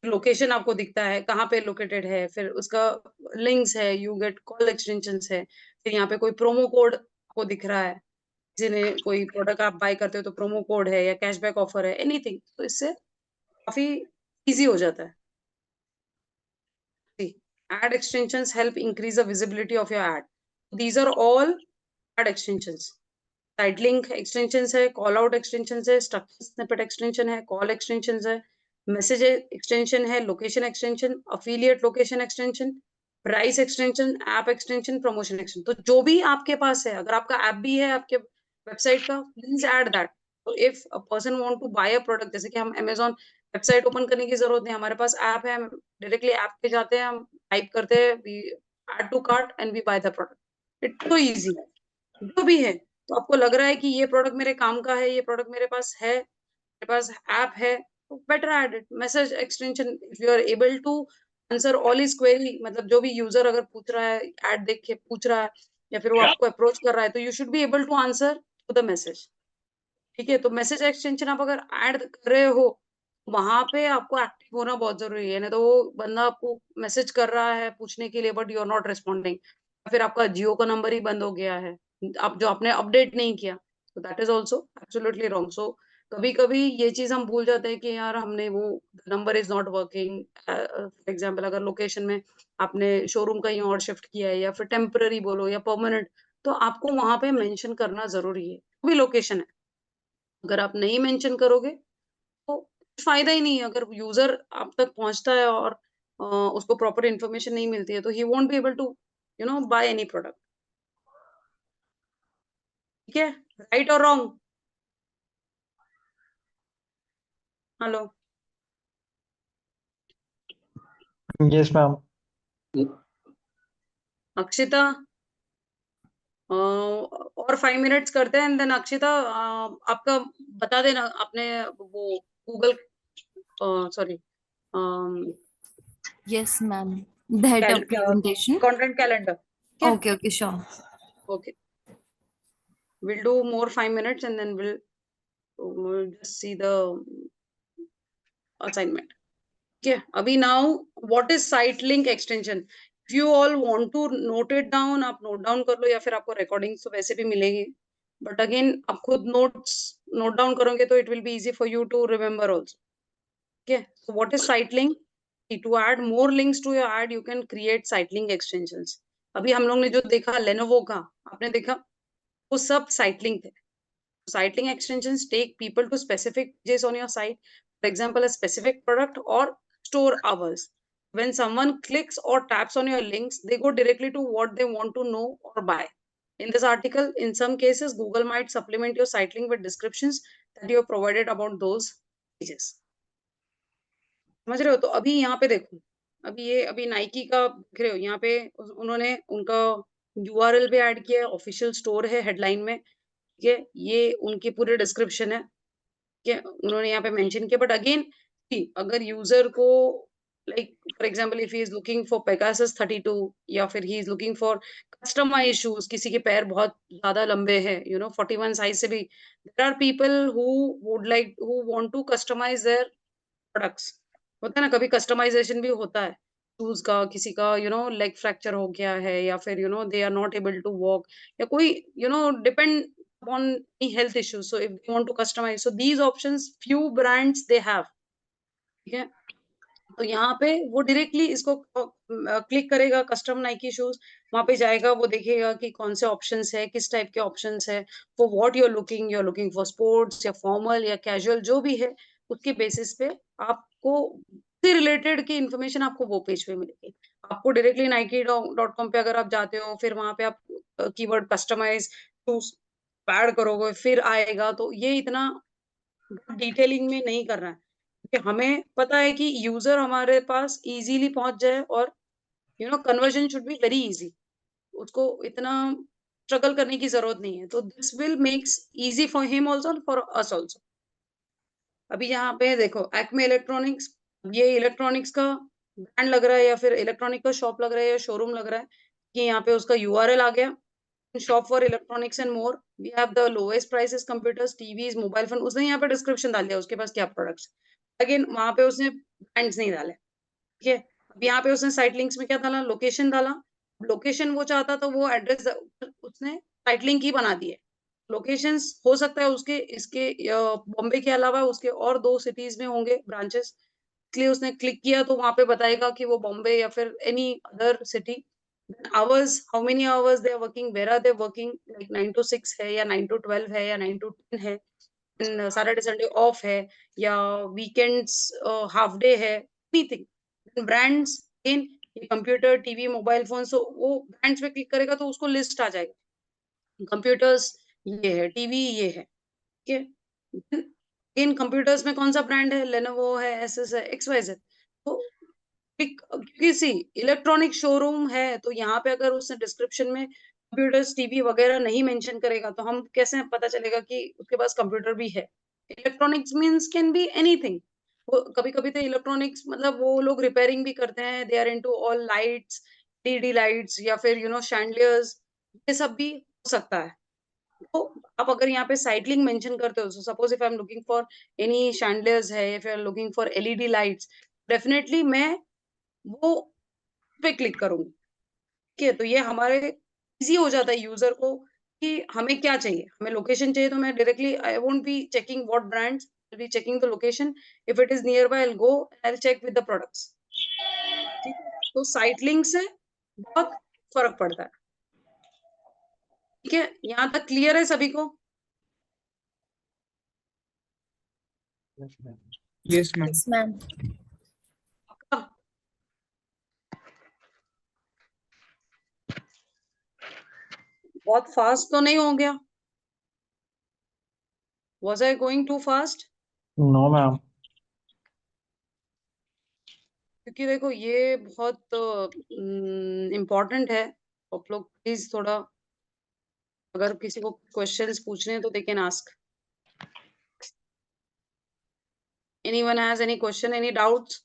लोकेशन आपको दिखता है कहाँ पे लोकेटेड है, फिर उसका लिंक्स है, यू गेट कॉल एक्सटेंशंस है, फिर यहाँ पे कोई प्रोमो कोड आपको दिख रहा है, जिन्हें कोई प्रोडक्ट आप बाय करते हो तो प्रोमो कोड है या कैशबैक ऑफर है, एनीथिंग, तो इससे काफी इजी हो जाता है। See, ad extensions help increase the visibility of your ad. These are all ad extensions. Site link extensions है, call out extensions है, structure snippet extension है, call extensions है, message extension है, location extension, affiliate location extension, price extension, app extension, promotion extension। तो जो भी आपके पास है, अगर आपका ऐप भी है आपके वेबसाइट का, प्लीज ऐड दैट। तो if a person want to buy a product, जैसे कि हम अमेजोन वेबसाइट ओपन करने की जरूरत नहीं, हमारे पास ऐप है, हम डायरेक्टली ऐप पे जाते हैं, हम टाइप करते हैं, we add to cart and we buy the product. It's so easy है। जो भी है, तो आपको लग रहा है कि ये प्रोडक्ट मेरे काम का है, ये प्रोडक्ट मेरे पास है, मेरे पास ऐप है, तो better add it. Message extension, if you are able to answer all is query, मतलब जो भी यूजर अगर पूछ रहा है, ऐड देख के पूछ रहा है, या फिर वो आपको अप्रोच कर रहा है, तो you should be able to answer to the message, ठीक है? तो मैसेज एक्सटेंशन आप अगर ऐड कर रहे हो, वहां पे आपको एक्टिव होना बहुत जरूरी है, नहीं तो वो बंदा आपको मैसेज कर रहा है पूछने के लिए, but you are not responding, या फिर आपका जियो का नंबर ही बंद हो गया है, आप जो आपने अपडेट नहीं किया, तो that is also absolutely wrong. So कभी कभी ये चीज हम भूल जाते हैं कि यार हमने वो number is not working. For example, अगर लोकेशन में आपने शोरूम कहीं और शिफ्ट किया है, या फिर टेम्पररी बोलो या परमानेंट, तो आपको वहां पे मेंशन करना जरूरी है, वो भी लोकेशन है। अगर आप नहीं मेंशन करोगे तो फायदा ही नहीं है। अगर यूजर आप तक पहुंचता है और उसको प्रॉपर इन्फॉर्मेशन नहीं मिलती है, तो he won't be able to buy any product. ठीक है? राइट और wrong? Hello yes ma'am. Akshita, और 5 मिनट्स करते हैं, देन अक्षिता आपका बता देना, आपने वो Google, sorry, Yes, ma'am. That presentation. Content calendar, ठीक है? Okay, okay, sure. Okay, we'll do more 5 minutes and then we'll just see the assignment. Okay, अभी now what is site link extension? If you all want to note it down, आप note down कर लो, या फिर आपको recordings तो वैसे भी मिलेगी, but again आप खुद note down करोगे तो it will be easy for you to remember also. Okay, so what is site link? To add more links to your ad, you can create site link extensions. अभी हम लोग ने जो देखा Lenovo का, आपने देखा, वो सब site link थे। Site link extensions take people to specific pages on your site, for example, a specific product or store hours. When someone clicks or taps on your links, they go directly to what they want to know or buy. In this article, in some cases, Google might supplement your site link with descriptions that you have provided about those pages. समझ रहे हो? तो अभी यहाँ पे देखो, अभी Nike का देख रहे हो, यहाँ पे उन्होंने उनका URL पे ऐड किया है, ऑफिशियल स्टोर है हेडलाइन में, ठीक है? ये उनकी पूरी डिस्क्रिप्शन है, ठीक है? उन्होंने यहाँ पे मेंशन किया, बट अगेन अगर यूजर को, like for example, if he is looking for Pegasus 32, या फिर he is looking for customize shoes, किसी के पैर बहुत ज्यादा लंबे हैं, 41 साइज से भी, there are people who want to customize their products. होता है ना, कभी कस्टमाइजेशन भी होता है शूज का, किसी का लेग फ्रैक्चर हो गया है, या फिर they are not able to walk, या कोई depend on any health issues, so if they want to customize, so these options few brands they have, ठीक है? तो यहाँ पे वो डायरेक्टली इसको क्लिक करेगा, कस्टम नाइकी शूज, वहां पे जाएगा, वो देखेगा कि कौन से ऑप्शंस है, किस टाइप के ऑप्शंस है, for what you are looking for sports या फॉर्मल या कैजुअल, जो भी है, उसके बेसिस पे आपको से रिलेटेड की इंफॉर्मेशन आपको वो पेज पे मिलेगी। आपको डायरेक्टली Nike.com पे अगर आप जाते हो, फिर वहां पे आप कीवर्ड कस्टमाइज टूल्स ऐड करोगे, फिर आएगा, तो ये इतना डिटेलिंग में नहीं करना है, क्योंकि हमें पता है कि यूजर हमारे पास इजीली पहुंच जाए, और conversion should be very easy, उसको इतना स्ट्रगल करने की जरूरत नहीं है। तो this will makes easy for him also, for us also. अभी यहाँ पे देखो एक्मे इलेक्ट्रॉनिक्स, ये इलेक्ट्रॉनिक्स का ब्रांड लग रहा है, या फिर इलेक्ट्रॉनिक का शॉप लग रहा है, या शोरूम लग रहा है, कि यहाँ पे उसका यूआरएल आ गया, shop for electronics and more, we have the lowest prices computers, TVs, mobile phone. उसने यहाँ पे डिस्क्रिप्शन डाल दिया उसके पास क्या प्रोडक्ट्स, लेकिन वहां पे उसने ब्रांड्स नहीं डाले। ठीक है, अब यहाँ पे उसने साइट लिंक्स में क्या डाला, लोकेशन डाला। लोकेशन वो चाहता तो वो एड्रेस उसने साइट लिंक ही बना दी है। लोकेशंस हो सकता है उसके इसके बॉम्बे के अलावा उसके और 2 सिटीज में होंगे ब्रांचेस, इसलिए उसने क्लिक किया तो वहां पे बताएगा कि वो बॉम्बे या फिर any other city. Hours, how many hours they are working, where are they working, like 9 to 6 है, या 9 to 12 है, या 9 to 10 है, सैटरडे संडे ऑफ है, या वीकेंड्स हाफ डे है, एनीथिंग। ब्रांड्स इन ये कंप्यूटर, टीवी, मोबाइल फोन, सो वो ब्रांड्स पे क्लिक करेगा तो उसको लिस्ट आ जाएगा, कंप्यूटर्स ये है, टीवी ये है। ठीक है, इन कंप्यूटर्स में कौन सा ब्रांड है, लेनोवो है, एसएस है, XYZ। तो क्योंकि सी इलेक्ट्रॉनिक शोरूम है, तो यहाँ पे अगर उसने डिस्क्रिप्शन में कंप्यूटर्स, टीवी वगैरह नहीं मेंशन करेगा, तो हम कैसे पता चलेगा कि उसके पास कंप्यूटर भी है। Electronics means can be anything. वो कभी कभी तो इलेक्ट्रॉनिक्स मतलब वो लोग रिपेयरिंग भी करते हैं, they are into all lights, LED lights, या फिर शैंडलियर्स, ये सब भी हो सकता है। तो आप अगर यहाँ पे साइट लिंक मेंशन करते हो, suppose if I am looking for any chandeliers है, या फिर looking for LED lights, definitely मैं वो पे क्लिक करूंगी। ठीक है, तो ये हमारे इजी हो जाता है यूजर को कि हमें क्या चाहिए। हमें लोकेशन चाहिए तो मैं directly I won't be checking what brands, I be checking the location, if it is near by I will go, I will check with the products. ठीक है, तो साइट लिंक से बहुत फर्क पड़ता है। ठीक है, यहाँ तक क्लियर है सभी को? Yes, ma'am. Yes, ma'am. Yes, ma'am. बहुत फास्ट तो नहीं हो गया? Was I going too fast? No, ma'am. क्योंकि देखो ये बहुत इम्पोर्टेंट है। आप लोग प्लीज थोड़ा, अगर किसी को क्वेश्चंस पूछने हैं तो they can ask. Anyone has any question, any doubts?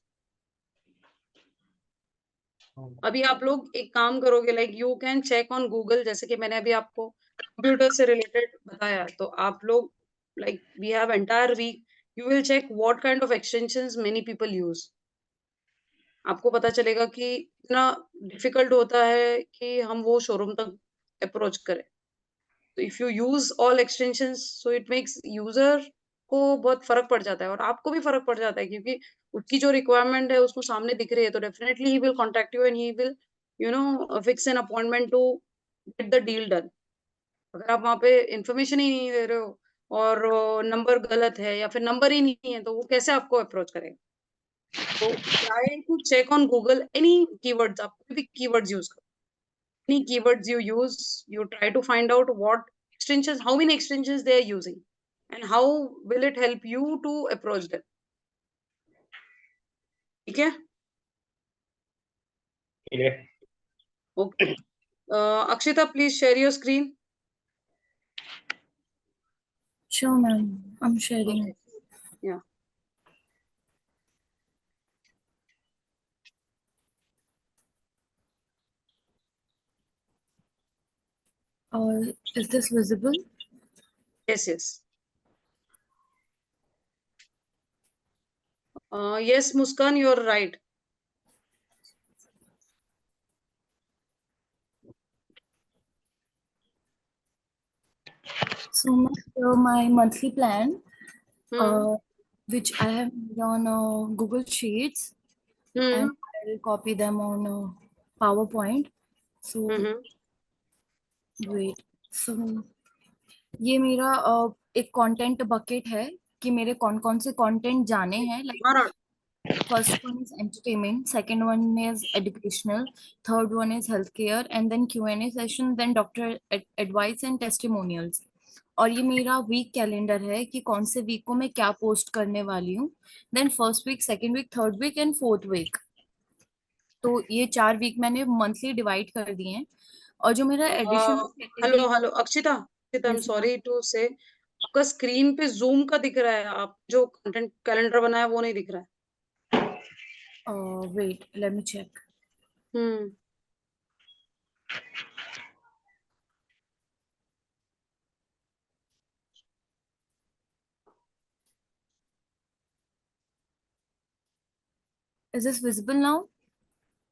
अभी आप लोग एक काम करोगे, like you can check on Google, जैसे कि मैंने अभी आपको कंप्यूटर से रिलेटेड बताया, तो आप लोग like we have entire week, you will check what kind of extensions many people use. आपको पता चलेगा कि इतना डिफिकल्ट होता है कि हम वो शोरूम तक अप्रोच करें। तो if you use all extensions, so it makes user को बहुत फर्क पड़ जाता है, और आपको भी फर्क पड़ जाता है, क्योंकि उसकी जो रिक्वायरमेंट है उसको सामने दिख रही है, तो definitely he will contact you and he will fix an appointment to get the deal done. अगर आप वहां पे इंफॉर्मेशन ही नहीं दे रहे हो, और नंबर गलत है, या फिर नंबर ही नहीं है, तो वो कैसे आपको अप्रोच करेगा? तो try to check on Google any keywords, आप कोई भी कीवर्ड्स यूज करो, any keywords you use, you try to find out what extensions, how many extensions they are using, and how will it help you to approach them. ठीक है, Clear. Okay. Akshita, please share your screen. Sure, ma'am. I'm sharing. या Is this visible? Yes yes, yes Muskaan, you are right. So, my monthly plan, which I have made on Google Sheets, and I will copy them on PowerPoint. So, wait. So, ये मेरा एक content bucket है कि मेरे कौन कौन से content जाने हैं, लाइक हमारा first one is entertainment, second one is educational, third one is healthcare, and then Q&A session, then doctor advice and testimonials. और ये मेरा वीक कैलेंडर है कि कौन से वीक को मैं क्या पोस्ट करने वाली हूँ. Then first week, second week, third week and fourth week. तो ये 4 वीक मैंने मंथली डिवाइड कर दिए हैं. और जो मेरा addition hello hello Akshita, I am Yes, ma'am. Sorry to say, आपका स्क्रीन पे जूम का दिख रहा है, आप जो कंटेंट कैलेंडर बनाया वो नहीं दिख रहा है. Wait, let me check. Hmm. Is this visible now?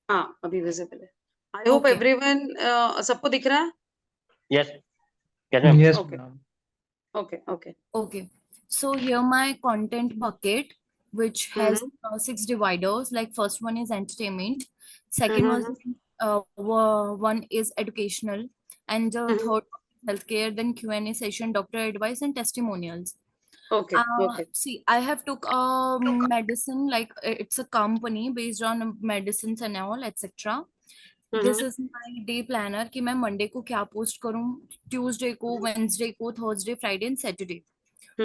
हाँ अभी विजिबल है. I hope Okay. एवरीवन, सबको दिख रहा है. Yes yes ma'am. Yes, Okay. ma'am. Okay okay. Okay. So here my content bucket, which has hmm 6 dividers. Like first one is entertainment, second hmm one is educational, and the hmm. third one is healthcare. Then Q&A session, doctor advice, and testimonials. Okay okay. See, I have took medicine, like it's a company based on medicines and all, etc. This is my day planner कि मैं Monday को क्या post करूं, Tuesday को, Wednesday को, Thursday, Friday and Saturday.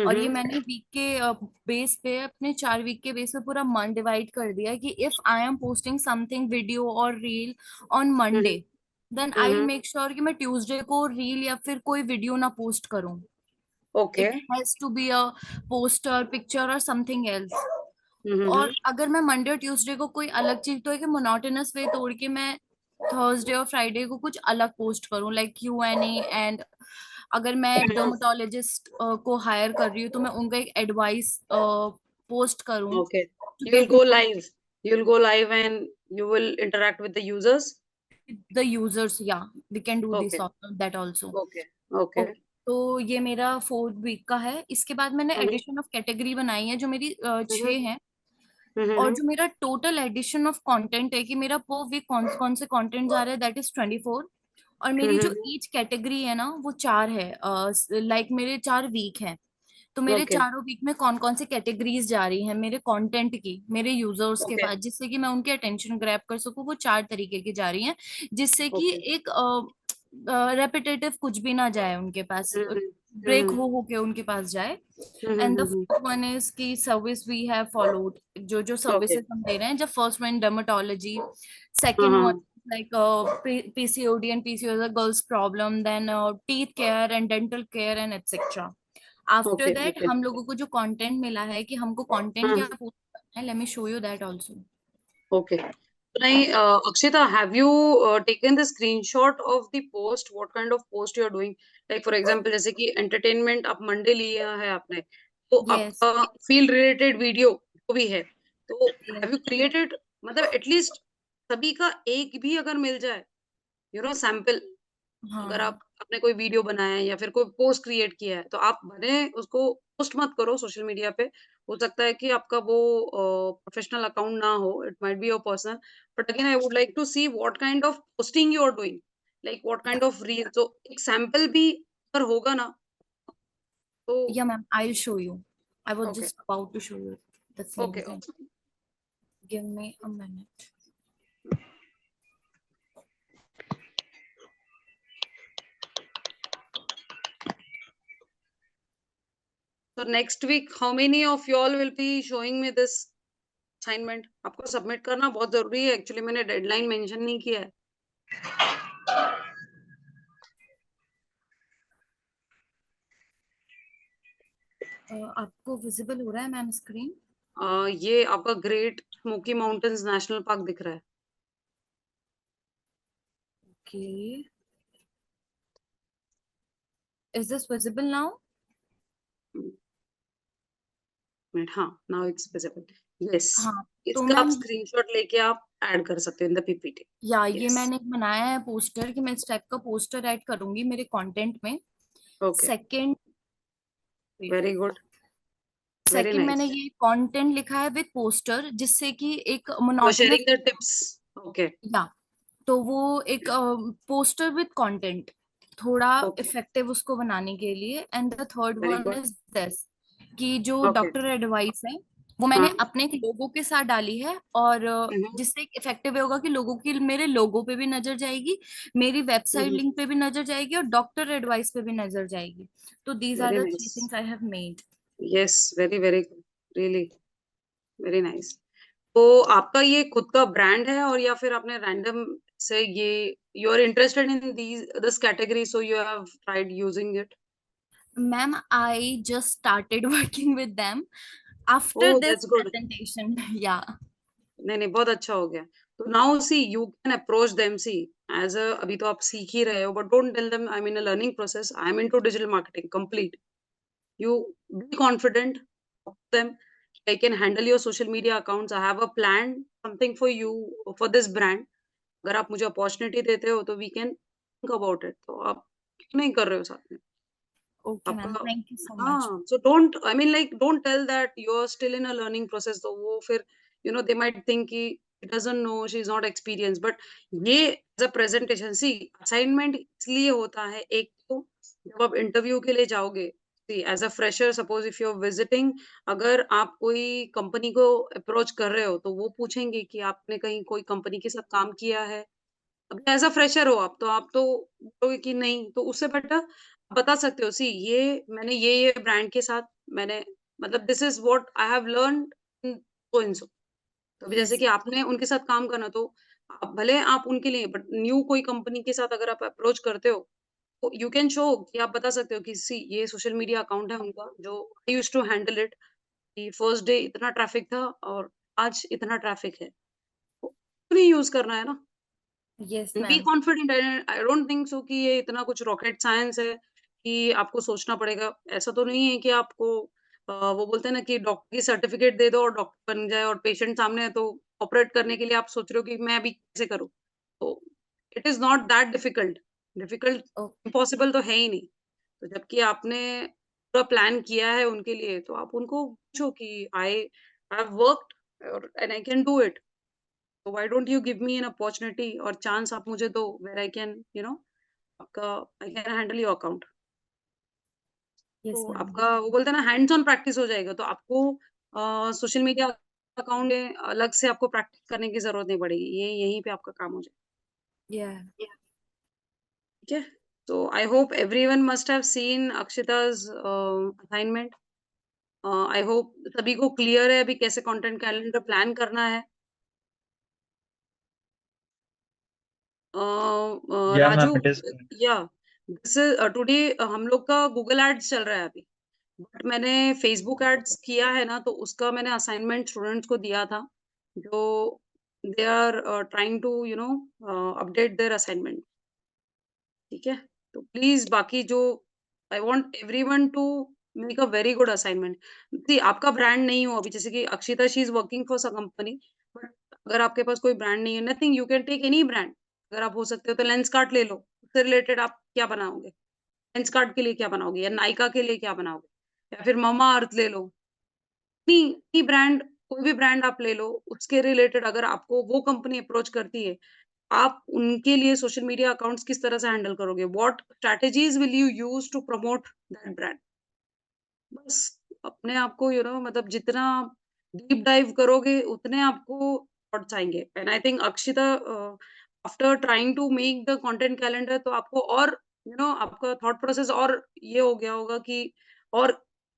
और ये मैंने वीक के बेस पे, अपने 4 वीक के बेस पे पूरा मंथ डिवाइड कर दिया है कि if I am posting something video और reel on Monday, then I will make sure कि मैं ट्यूसडे को रील या फिर कोई वीडियो ना पोस्ट करूं. Okay. It has to be a poster, picture और समथिंग एल्स. और अगर मैं मंडे और ट्यूसडे को कोई अलग चीज, तो है कि मोनोटोनस वे तोड़ के मैं थर्सडे और फ्राइडे को कुछ अलग पोस्ट करूं, लाइक Q&A. एंड अगर मैं डर्मेटोलॉजिस्ट को हायर कर रही हूँ तो मैं उनका एक एडवाइस पोस्ट करूं. Okay. to You'll get go live. You'll go live and you will interact with the users. the users. Yeah, we can do this Okay. that also. Okay. Okay. Okay. तो ये मेरा 4th week का है. इसके बाद मैंने addition of category बनाई है जो मेरी 6 है. और जो मेरा टोटल एडिशन ऑफ कंटेंट है कि मेरा पर वीक कौन कौन से कंटेंट जा रहा है, दैट इज 24. और मेरी जो ईच कैटेगरी है ना वो 4 है. लाइक मेरे 4 वीक हैं, तो मेरे Okay. चारों वीक में कौन कौन से कैटेगरीज जा रही हैं मेरे कंटेंट की, मेरे यूजर्स के Okay. पास, जिससे कि मैं उनकी अटेंशन ग्रैब कर सकूं. वो 4 तरीके की जा रही हैं, जिससे कि Okay. एक रेपिटेटिव कुछ भी ना जाए उनके पास, ब्रेक हो के उनके पास जाए. And the fourth one is की सर्विस वी हैव फॉलोड, जो जो सर्विसेज हम दे रहे हैं. जब first one dermatology, second one like PCOD and PCOS, girls problem, then teeth care and dental care and etc. After Okay. that Okay. हम लोगों को जो कंटेंट मिला है कि हमको कंटेंट क्या पोस्ट करना है, let me show you that also. Okay. नहीं, Akshita, have you taken the screenshot of the post? What kind of post you are doing? Like for example, जैसे कि entertainment आप मंडे लिया है आपने, तो Yes. आपका फील्ड रिलेटेड वीडियो जो भी है, तो Yes. have you created, मतलब एटलीस्ट सभी का एक भी अगर मिल जाए, सैंपल. अगर हाँ. आपने कोई वीडियो बनाया है या फिर कोई पोस्ट क्रिएट किया है, तो आप भले उसको पोस्ट मत करो सोशल मीडिया पे. हो सकता है कि आपका वो प्रोफेशनल अकाउंट ना हो, it might be your personal. But again I would like to see what kind of posting you are doing, like what kind of reel. तो एक सैंपल भी अगर होगा ना तो. Yeah, ma'am, I'll show you. I was okay just about to show you the same okay. thing. Give me a minute. So next week, how many of you all will be showing me this assignment? आपको submit करना बहुत जरूरी है. Actually मैंने deadline mention नहीं किया है. आपको विजिबल हो रहा है मैम स्क्रीन? ये आपका great smoky mountains national park दिख रहा है. Okay. Is this visible now? हाँ, now it's visible. Yes. हाँ. तो इसका आप मैम स्क्रीनशॉट लेके आप ऐड कर सकते हो इन द पीपीटी. या ये Yes. मैंने एक बनाया है पोस्टर कि मैं इस टाइप का पोस्टर ऐड करूंगी मेरे कंटेंट में. Okay. Second Very good. Very second मैंने nice. ये कंटेंट लिखा है विद पोस्टर, जिससे कि एक For monotonous, sharing the tips. Okay. या तो वो एक पोस्टर विद कंटेंट थोड़ा Okay. इफेक्टिव उसको बनाने के लिए. And the third Very one good. Is this, कि जो ओके। डॉक्टर एडवाइस है वो मैंने हाँ। अपने लोगो के साथ डाली है, और जिससे इफेक्टिव होगा कि लोगों की मेरे लोगो पे भी नजर जाएगी, मेरी वेबसाइट लिंक पे भी नजर जाएगी, और डॉक्टर एडवाइस पे भी नजर जाएगी। तो these are very the nice. 3 things I have made. Yes, very very good, really very nice. तो आपका ये खुद का ब्रांड है, और या फिर आपने रैंडम से ये, you are interested in these this category, so you have tried using it? Ma'am, I just started working with them after oh, this that's good. presentation. Yeah. नहीं नहीं, बहुत अच्छा हो गया। तो now see you can approach them, see as a, अभी तो आप सीख ही रहे हो, but don't tell them I am in a learning process, I am into digital marketing complete. You be confident of them. I can handle your social media accounts. I have a plan, something for you, for this brand. अगर आप मुझे opportunity देते हो तो we can think about it. तो आप क्यों नहीं कर रहे हो साथ में? Okay, आपका, ma'am. Thank you so much. हाँ, so don't, I mean like don't tell that you're still in a learning process, तो वो फिर they might think कि she doesn't know, she's not experienced, but ये as a presentation, see assignment इसलिए होता है, एक तो जब आप इंटरव्यू के लिए जाओगे, see as a fresher, suppose if you're visiting, अगर आप कोई कंपनी को अप्रोच कर रहे हो तो वो पूछेंगे कि आपने कहीं कोई कंपनी के साथ काम किया है। अब एज अ फ्रेशर हो आप तो बोलोगे कि नहीं, तो उससे बेटर बता सकते हो, सी ये मैंने ये ब्रांड के साथ मैंने, मतलब this is what I have learned in so and so. तो अभी जैसे Yes. कि आपने उनके साथ काम करना, तो भले आप उनके लिए, बट न्यू कोई कंपनी के साथ अगर आप अप्रोच करते हो, तो यू कैन शो कि आप बता सकते हो कि सी ये सोशल मीडिया अकाउंट है उनका, जो I used to handle it, कि फर्स्ट डे इतना ट्रैफिक था और आज इतना ट्रैफिक है, तो नहीं यूज करना है ना। Yes, be ma'am. Confident, I don't think so कि ये इतना कुछ रॉकेट साइंस है कि आपको सोचना पड़ेगा। ऐसा तो नहीं है कि आपको वो बोलते हैं ना कि डॉक्टर की सर्टिफिकेट दे दो और डॉक्टर बन जाए, और पेशेंट सामने है तो ऑपरेट करने के लिए आप सोच रहे हो कि मैं अभी कैसे करूँ। तो it is not that difficult. Difficult, Oh, impossible तो है ही नहीं। तो जबकि आपने पूरा प्लान किया है उनके लिए, तो आप उनको पूछो कि I have worked and I can do it. So why don't you give me an opportunity और चांस आप मुझे दो, where I can, आपका, I can handle your account। तो yes, ma'am. आपका वो बोलते हैं ना, हैंड्स ऑन प्रैक्टिस हो जाएगा, तो आपको सोशल मीडिया अकाउंट में अलग से आपको प्रैक्टिस करने की जरूरत नहीं पड़ेगी, ये यहीं पे आपका काम हो Yeah. जाएगा। ठीक है। तो I hope everyone must have seen Akshita's assignment. I hope सभी को क्लियर है अभी कैसे कंटेंट कैलेंडर प्लान करना है। या राजू, मैम इट इज। या दिस इज टुडे हम लोग का गूगल एड्स चल रहा है अभी, बट मैंने फेसबुक एड्स किया है ना, तो उसका मैंने असाइनमेंट स्टूडेंट्स को दिया था, जो they are trying to update their assignment. ठीक है। तो प्लीज बाकी जो, I want everyone to make a very good assignment. See आपका ब्रांड नहीं हो अभी, जैसे कि Akshita, she is working for some company, but अगर आपके पास कोई ब्रांड नहीं है, nothing, you can take any brand. अगर आप हो सकते हो तो लेंस कार्ट ले लो, उससे रिलेटेड आप क्या बनाओगे, लेंस कार्ट के लिए क्या बनाओगे, या नायका के लिए क्या बनाओगे, या फिर ममा अर्थ ले लो। नहीं ब्रांड, कोई भी ब्रांड आप ले लो, उसके रिलेटेड अगर आपको वो कंपनी अप्रोच करती है, आप उनके लिए सोशल मीडिया अकाउंट्स किस तरह से हैंडल करोगे, what strategies will you use to promote that brand. बस अपने आप को मतलब जितना डीप डाइव करोगे उतने आपको थॉट्स आएंगे। And I think Akshita, after trying to make the content calendar, तो आपको और आपका थॉट प्रोसेस और ये हो गया होगा कि, और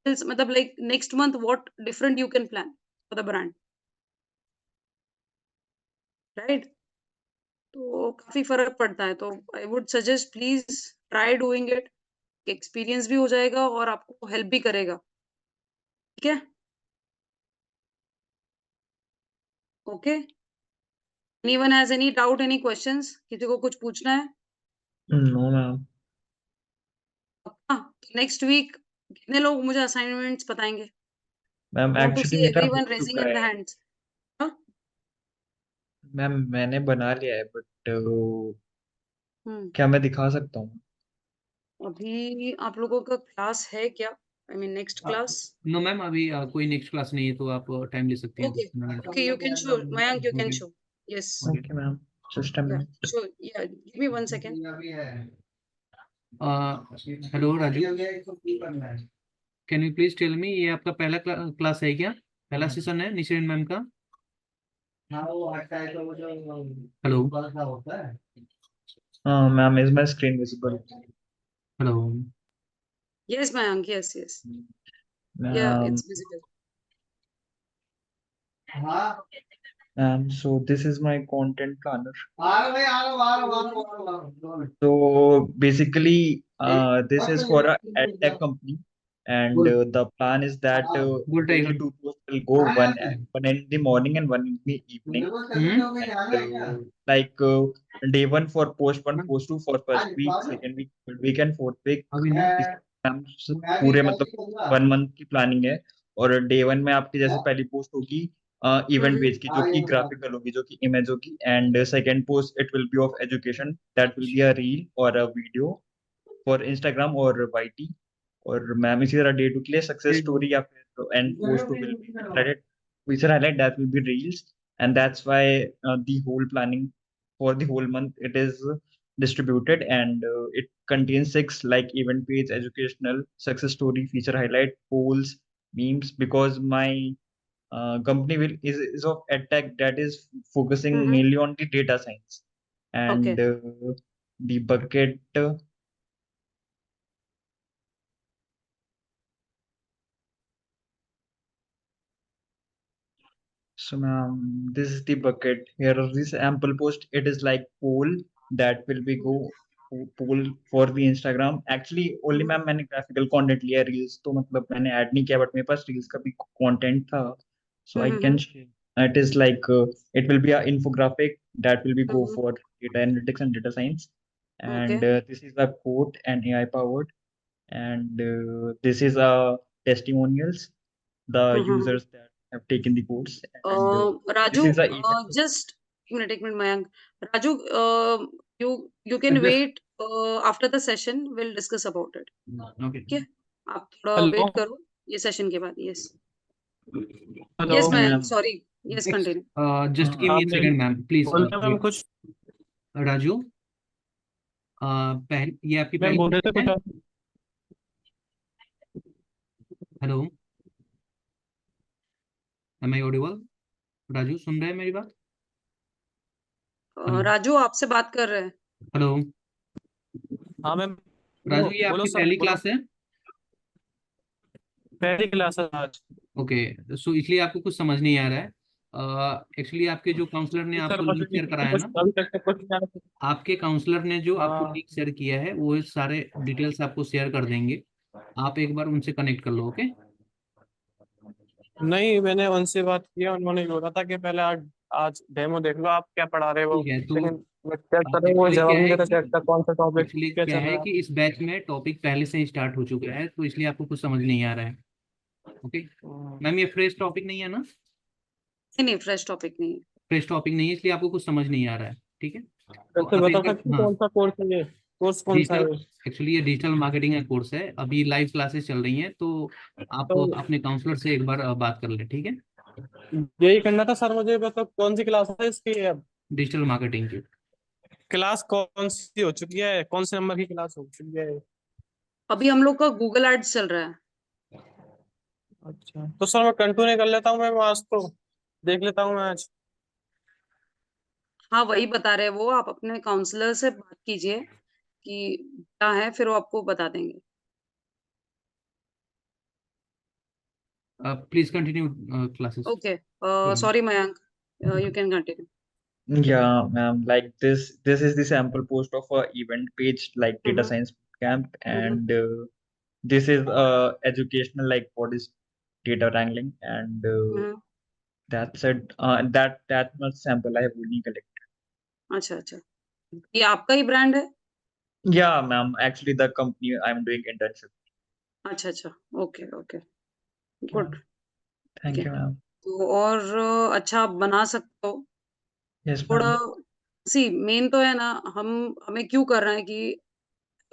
मतलब like next month what different you can plan for the brand, right. तो काफी फर्क पड़ता है, तो आई would suggest please try doing it. Experience भी हो जाएगा और आपको हेल्प भी करेगा। ठीक है। Okay. Anyone has any doubt, any questions, किसी को कुछ पूछना है? No ma'am. नेक्स्ट वीक कितने लोग मुझे असाइनमेंट्स बताएंगे? Ma'am want to actually see मेरा हो एवरीवन रेजिंग चुका इन द है। हैंड्स। मैम मैंने बना लिया है, बट हम्म। क्या मैं दिखा सकता हूँ? अभी आप लोगों का क्लास है क्या? I mean next class? No ma'am, अभी कोई नेक्स्ट क्लास नहीं है, तो आप टाइम ले सकती हैं okay. 10 minute. Okay, you can show, Mayank, you can okay. Show. Yes. Okay ma'am, just a या मिनट। शो, या give me 1 second. Hello Raju. Can you please tell me, ये आपका पहला क्लास है क्या? पहला सेशन है निशिन मैम का? Hello Ma'am, is my screen visible? Hello. Yes, Mayank. Yes, yes. Yeah, Um, it's visible. so this is my content planner. So basically, this is for a ad tech company, and the plan is that Good daily tiger. 2 posts will go one in the morning and one in the evening. Like day one for post one, post two for first week, second week, third week and fourth week. अभी ना इस पूरे मतलब 1 month की planning है। और day one में आपकी जैसे पहली पोस्ट होगी इवेंट पेज की, जो कि ग्राफिकल होगी, जो कि इमेज होगी। And second post it will B of education, that will be a reel और अ वीडियो फॉर इंस्टाग्राम और वाईटी। और मैम इसी तरह डे टू के लिए सक्सेस स्टोरी या फिर and post two will be highlighted, feature highlight, that will be reels. And that's why the whole planning for the whole month it is distributed, and it contains 6 like event page, educational, success story, feature highlight, polls, memes, because my company is of edtech that is focusing Mm-hmm. mainly on the data science. Okay. And the bucket so ma'am, this is the bucket. Here is this ample post. It is like poll that will be go poll for the Instagram. Actually, only ma'am मैंने graphical content लिया है, reels तो मतलब मैंने add नहीं किया, but मेरे पास reels का भी content था, so I can share. It is like it will be a infographic that will be go for data analytics and data science, and Okay. this is a quote and AI powered, and this is a testimonials, the users that have taken the course, and this Raju, is a event. just एक minute, Mayank. Raju, you can wait after the session. We'll discuss about it. Okay. Okay? आप थोड़ा hello wait करो ये session के बाद। Yes. Hello Yes, Mayank. Ma'am Sorry. Yes, continue. Just give me आप second ma'am please. बोलते हैं ma'am कुछ राजू, ये आपकी मैम पहली बोल रहे थे session है? कुछ hello, am I audible? Raju सुन रहे हैं मेरी बात? हेलो राजू आपसे बात कर रहे हैं। हेलो हाँ मैम राजू, ये बोलो आपकी सर पहली बोलो क्लास है? पहली क्लास है आज ओके, सो इसलिए आपको कुछ समझ नहीं आ रहा है। एक्चुअली आपके जो काउंसलर ने सर आपको बस लिंक शेयर कराया कुछ ना, अभी तक तो कुछ नहीं आया। आपके काउंसलर ने जो आपको हाँ लिंक शेयर किया है वो सारे डिटेल्स आपको शेयर कर देंगे। आप एक बार उनसे कनेक्ट कर लो। ओके, नहीं मैंने उनसे बात किया, उन्होंने बोला था कि पहले आज आज डेमो देख लो आप क्या पढ़ा रहे हो, ठीक है। तो लेकिन मैं चेक कर रहा हूँ वो एक्चुअली जवाब क्या नहीं है देता कि चेक कर कौन सा टॉपिक एक्चुअली क्या क्या चल है रहा है। कि इस बैच में टॉपिक पहले से ही स्टार्ट हो चुका है, तो इसलिए आपको कुछ समझ नहीं आ रहा है। ओके मैम, ये फ्रेश टॉपिक नहीं है ना? नहीं, फ्रेश टॉपिक नहीं है। फ्रेश टॉपिक नहीं है, इसलिए आपको कुछ समझ नहीं आ रहा है। ठीक है, तो वैसे आप एक बता बार, सकते हैं हाँ, कौन सा कोर्स है, ये कोर्स कौन सा है डिजिटल, ये? एक्चुअली ये डिजिटल मार्केटिंग का कोर्स है। अभी लाइव क्लासेस चल रही हैं, तो आप तो अपने काउंसलर से एक बार बात कर ले। ठीक है, यही करना था सर मुझे, मतलब कौन सी क्लास है इसकी अब? डिजिटल मार्केटिंग की। क्लास कौन सी हो चुकी है, कौन से नंबर की क्लास हो चुकी है? अभी हम लोग का गूगल एड्स चल रहा है। अच्छा तो सर मैं कंटिन्यू कर लेता हूँ, मैं आज तो देख लेता हूँ मैं आज। हाँ, वही बता रहे हैं वो। आप अपने काउंसलर से बात कीजिए कि क्या है, फिर वो आपको बता देंगे। Please continue classes. Okay, sorry Mayank, you can continue. Yeah, ma'am, like this is the sample post of a event page like data science camp, and this is educational, like what is data wrangling, and that's it. That much sample I have only collected. अच्छा अच्छा, ये आपका ही brand है? Yeah, ma'am, actually the company I'm doing internship. अच्छा अच्छा, okay okay, good. ठीक Thank है, you, ma'am. तो और अच्छा आप बना सकते हो Yes, थोड़ा। ma'am. सी मेन तो है ना, हमें क्यों कर रहे हैं कि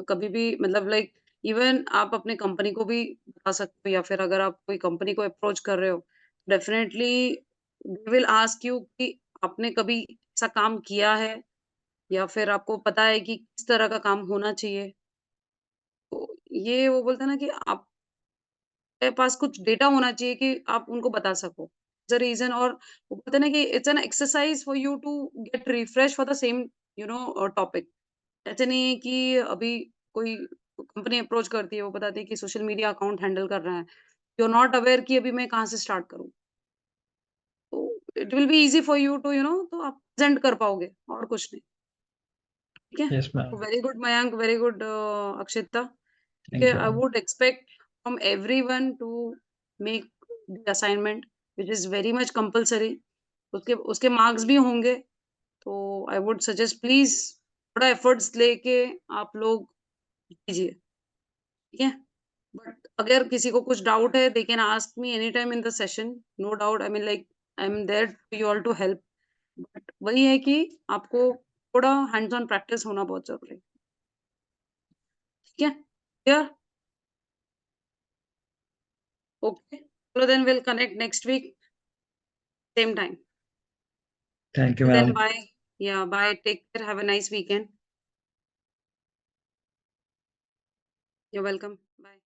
कभी भी मतलब लाइक इवन आप अपने कंपनी को भी बता सकते हो, या फिर अगर आप कोई कंपनी को अप्रोच कर रहे हो, definitely they will ask you कि आपने कभी ऐसा काम किया है, या फिर आपको पता है कि किस तरह का काम होना चाहिए। तो ये वो बोलते हैं ना कि आप पास कुछ डेटा होना चाहिए कि आप उनको बता सको द रीजन। और वो बोलते हैं ना कि it's an exercise for you to get refresh for the same topic. ऐसे नहीं है कि अभी कोई कंपनी अप्रोच करती है, वो बताती है कि सोशल मीडिया अकाउंट हैंडल कर रहा है, यू आर नॉट अवेयर कि अभी मैं कहाँ से स्टार्ट करूँ। तो it will be easy for you too तो आप प्रेजेंट कर पाओगे और कुछ नहीं। ठीक है, yes ma'am, very good Mayank, very good Akshita. Thank Okay, you I ma'am. would expect from everyone to make the assignment, which is very much compulsory. उसके मार्क्स भी होंगे, तो I would suggest please थोड़ा एफर्ट्स लेके आप लोग कीजिए। ठीक है, बट अगर किसी को कुछ डाउट है, they can ask me anytime in the session, no doubt. I mean like I'm there for you all to help. But वही है कि आपको थोड़ा हैंड्स ऑन प्रैक्टिस होना बहुत जरूरी है। ठीक है, clear? Okay, so then we'll connect next week, same time. Thank you Till then, ma'am. bye. Yeah, bye. Take care. Have a nice weekend. You're welcome.